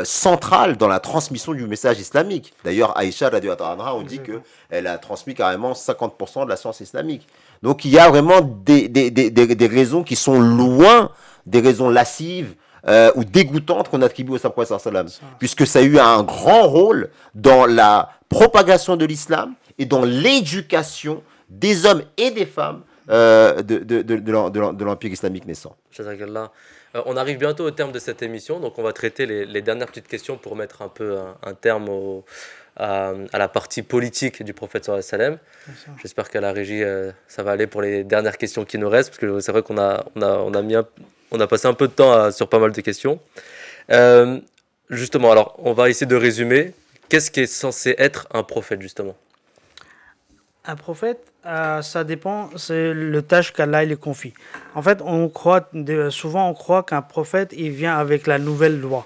centrales dans la transmission du message islamique. D'ailleurs, Aïcha, radhiyallahu anha, on dit qu'elle a transmis carrément 50% de la science islamique. Donc il y a vraiment des raisons qui sont loin des raisons lascives ou dégoûtantes qu'on attribue au saint prophète sallam, puisque ça a eu un grand rôle dans la propagation de l'islam et dans l'éducation des hommes et des femmes de l'empire islamique naissant. Jazakallah. On arrive bientôt au terme de cette émission, donc on va traiter les dernières petites questions pour mettre un peu un terme à la partie politique du prophète sallallahu alayhi wa sallam. J'espère qu'à la régie, ça va aller pour les dernières questions qui nous restent, parce que c'est vrai qu'on a passé un peu de temps sur pas mal de questions. Justement, alors, on va essayer de résumer. Qu'est-ce qui est censé être un prophète, justement? Un prophète, ça dépend, c'est le tâche qu'Allah lui confie. En fait, souvent on croit qu'un prophète, il vient avec la nouvelle loi.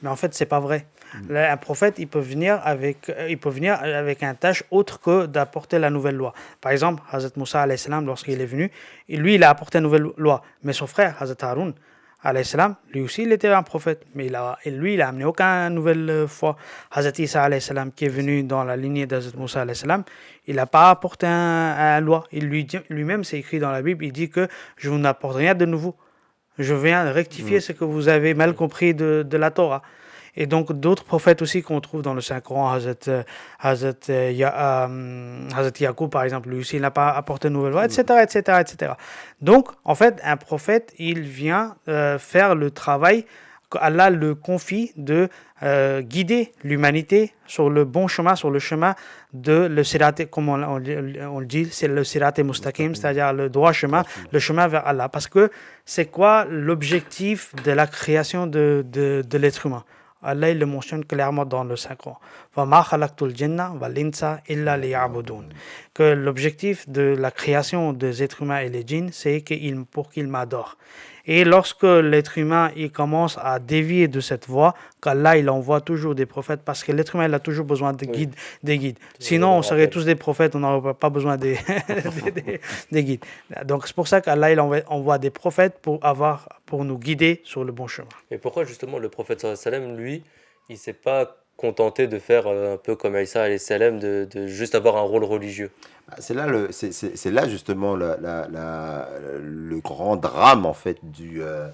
Mais en fait, c'est pas vrai. Là, un prophète, il peut venir avec un tâche autre que d'apporter la nouvelle loi. Par exemple, Hazrat Moussa alayhi salam, lorsqu'il est venu, lui, il a apporté une nouvelle loi. Mais son frère, Hazrat Haroun alayhi salam, lui aussi, il était un prophète. Mais il a amené aucune nouvelle foi. Hazrat Isa alayhi salam, qui est venu dans la lignée d'Hazrat Moussa alayhi salam, il n'a pas apporté une loi. Lui-même, c'est écrit dans la Bible, il dit que je vous n'apporte rien de nouveau. Je viens rectifier ce que vous avez mal compris de la Torah. Et donc d'autres prophètes aussi qu'on trouve dans le Saint-Coran, Hazrat Yacoub par exemple, lui aussi il n'a pas apporté de nouvelles lois, etc. Donc en fait un prophète il vient faire le travail qu'Allah le confie de guider l'humanité sur le bon chemin, sur le chemin de le sirat, comme on le dit, c'est le sirat mustaqim, c'est-à-dire le droit chemin, le chemin vers Allah. Parce que c'est quoi l'objectif de la création de l'être humain? Allah il le mentionne clairement dans le Saint-Coran. Que l'objectif de la création des êtres humains et les djinns, c'est pour qu'ils m'adorent. Et lorsque l'être humain il commence à dévier de cette voie, qu'Allah il envoie toujours des prophètes, parce que l'être humain il a toujours besoin de guides. Sinon on serait tous des prophètes, on n'aurait pas besoin des guides. Donc c'est pour ça qu'Allah il envoie des prophètes pour nous guider sur le bon chemin. Et pourquoi justement le prophète sallallahu alayhi wa sallam, lui, il ne s'est pas contenté de faire un peu comme Aïssa alayhi salam, de juste avoir un rôle religieux? C'est là justement le grand drame en fait de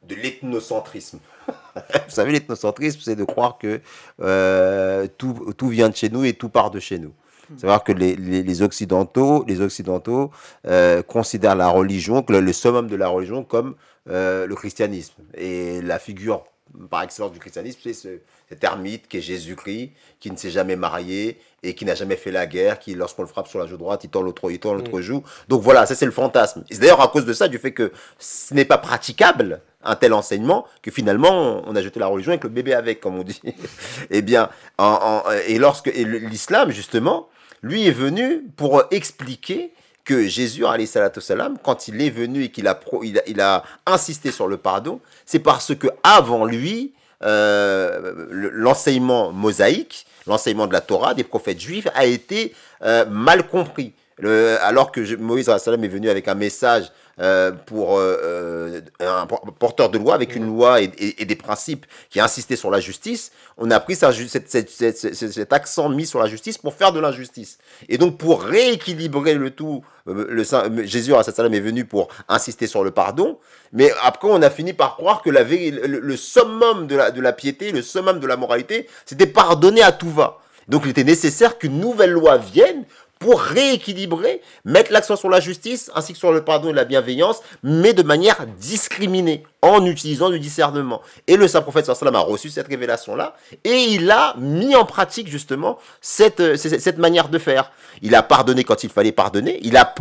l'ethnocentrisme. Vous savez, l'ethnocentrisme, c'est de croire que tout vient de chez nous et tout part de chez nous. Savoir que les Occidentaux considèrent la religion, que le summum de la religion comme le christianisme. Et la figure par excellence du christianisme, c'est cet ermite qui est Jésus-Christ, qui ne s'est jamais marié et qui n'a jamais fait la guerre, qui, lorsqu'on le frappe sur la joue droite, il tend l'autre joue. Donc voilà, ça c'est le fantasme. Et c'est d'ailleurs à cause de ça, du fait que ce n'est pas praticable, un tel enseignement, que finalement, on a jeté la religion avec le bébé avec, comme on dit. Eh bien, et l'islam, justement, lui est venu pour expliquer que Jésus, alayhi salatu salam, quand il est venu et qu'il a insisté sur le pardon, c'est parce que avant lui, l'enseignement mosaïque, l'enseignement de la Torah, des prophètes juifs, a été mal compris. Alors que Moïse alayhi salam est venu avec un message pour un porteur de loi, avec une loi et des principes qui insistaient sur la justice, on a pris cet accent mis sur la justice pour faire de l'injustice. Et donc pour rééquilibrer le tout, Jésus alayhi salam est venu pour insister sur le pardon, mais après on a fini par croire que le summum de la piété, le summum de la moralité, c'était pardonner à tout va. Donc il était nécessaire qu'une nouvelle loi vienne pour rééquilibrer, mettre l'accent sur la justice, ainsi que sur le pardon et la bienveillance, mais de manière discriminée, en utilisant du discernement. Et le saint prophète sallallahu alayhi wa sallam a reçu cette révélation-là, et il a mis en pratique justement cette manière de faire. Il a pardonné quand il fallait pardonner, il a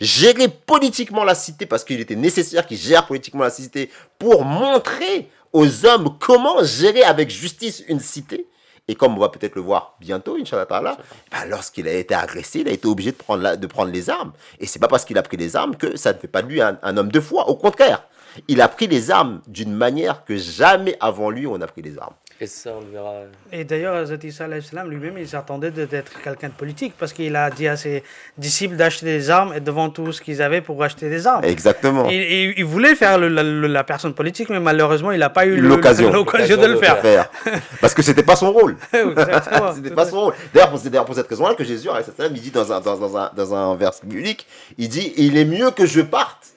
géré politiquement la cité, parce qu'il était nécessaire qu'il gère politiquement la cité, pour montrer aux hommes comment gérer avec justice une cité. Et comme on va peut-être le voir bientôt, Inch'Allah Ta'ala, ben, lorsqu'il a été agressé, il a été obligé de prendre les armes. Et c'est pas parce qu'il a pris les armes que ça ne fait pas de lui un homme de foi. Au contraire, il a pris les armes d'une manière que jamais avant lui on a pris les armes. Et ça, on le verra. Et d'ailleurs, Hazrat Isa alayhi salam lui-même, il s'attendait d'être quelqu'un de politique parce qu'il a dit à ses disciples d'acheter des armes et devant tout ce qu'ils avaient pour acheter des armes. Exactement. Et il voulait faire la personne politique, mais malheureusement, il n'a pas eu l'occasion de le faire. Parce que c'était pas son rôle. Exactement. C'était pas son rôle. D'ailleurs, pour cette raison-là que Jésus, alayhi salam, il dit dans un verset biblique, il dit, il est mieux que je parte.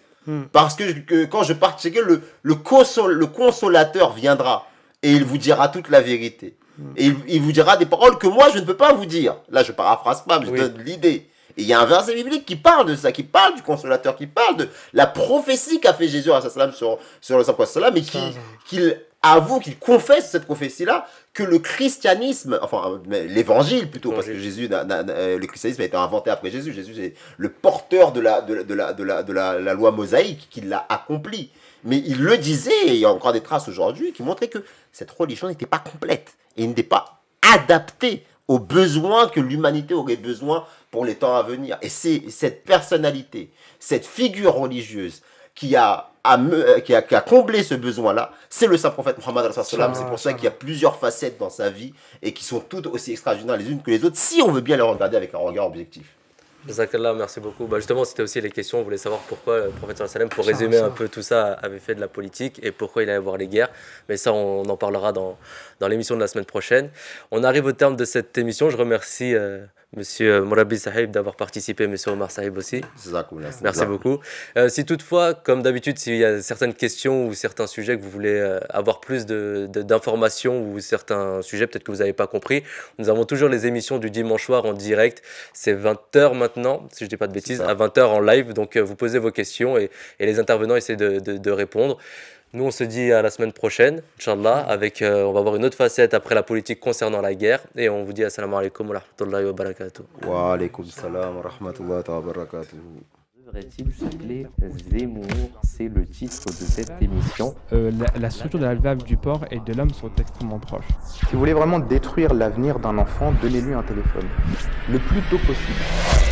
Parce que quand je parte chez Dieu, le consolateur viendra et il vous dira toute la vérité. Et il vous dira des paroles que moi je ne peux pas vous dire. Là je paraphrase pas, mais je donne l'idée. Et il y a un verset biblique qui parle de ça, qui parle du consolateur, qui parle de la prophétie qu'a fait Jésus sur le Saint-Salam et qu'il avoue, qu'il confesse cette prophétie-là, que le christianisme, enfin l'évangile plutôt, parce que le christianisme a été inventé après Jésus. Jésus est le porteur de la loi mosaïque, qui l'a accompli. Mais il le disait, et il y a encore des traces aujourd'hui qui montraient que cette religion n'était pas complète et n'était pas adaptée aux besoins que l'humanité aurait besoin pour les temps à venir. Et c'est cette personnalité, cette figure religieuse qui a comblé ce besoin-là, c'est le saint prophète Mohammed. C'est pour ça qu'il y a plusieurs facettes dans sa vie et qui sont toutes aussi extraordinaires les unes que les autres, si on veut bien les regarder avec un regard objectif. Jazakallah, merci beaucoup. Justement, c'était aussi les questions. On voulait savoir pourquoi le prophète sallallahu alayhi wa sallam, pour résumer un peu tout ça, avait fait de la politique et pourquoi il allait voir les guerres. Mais ça, on en parlera dans l'émission de la semaine prochaine. On arrive au terme de cette émission. Je remercie Monsieur Mourabi Sahib d'avoir participé, Monsieur Omar Sahib aussi. Merci beaucoup. Si toutefois, comme d'habitude, s'il y a certaines questions ou certains sujets que vous voulez avoir plus d'informations ou certains sujets peut-être que vous n'avez pas compris, nous avons toujours les émissions du dimanche soir en direct. C'est 20h maintenant, si je ne dis pas de bêtises, à 20h en live. Donc vous posez vos questions et les intervenants essaient de répondre. Nous, on se dit à la semaine prochaine, Inch'Allah, avec, on va voir une autre facette après la politique concernant la guerre. Et on vous dit assalamu alaikum wa rahmatullahi wa barakatuh. Wa alaikum salam wa rahmatullahi wa barakatuh. Devrait-il s'appeler Zemmour? C'est le titre de cette émission. La structure de la valve du porc et de l'homme sont extrêmement proches. Si vous voulez vraiment détruire l'avenir d'un enfant, donnez-lui un téléphone. Le plus tôt possible.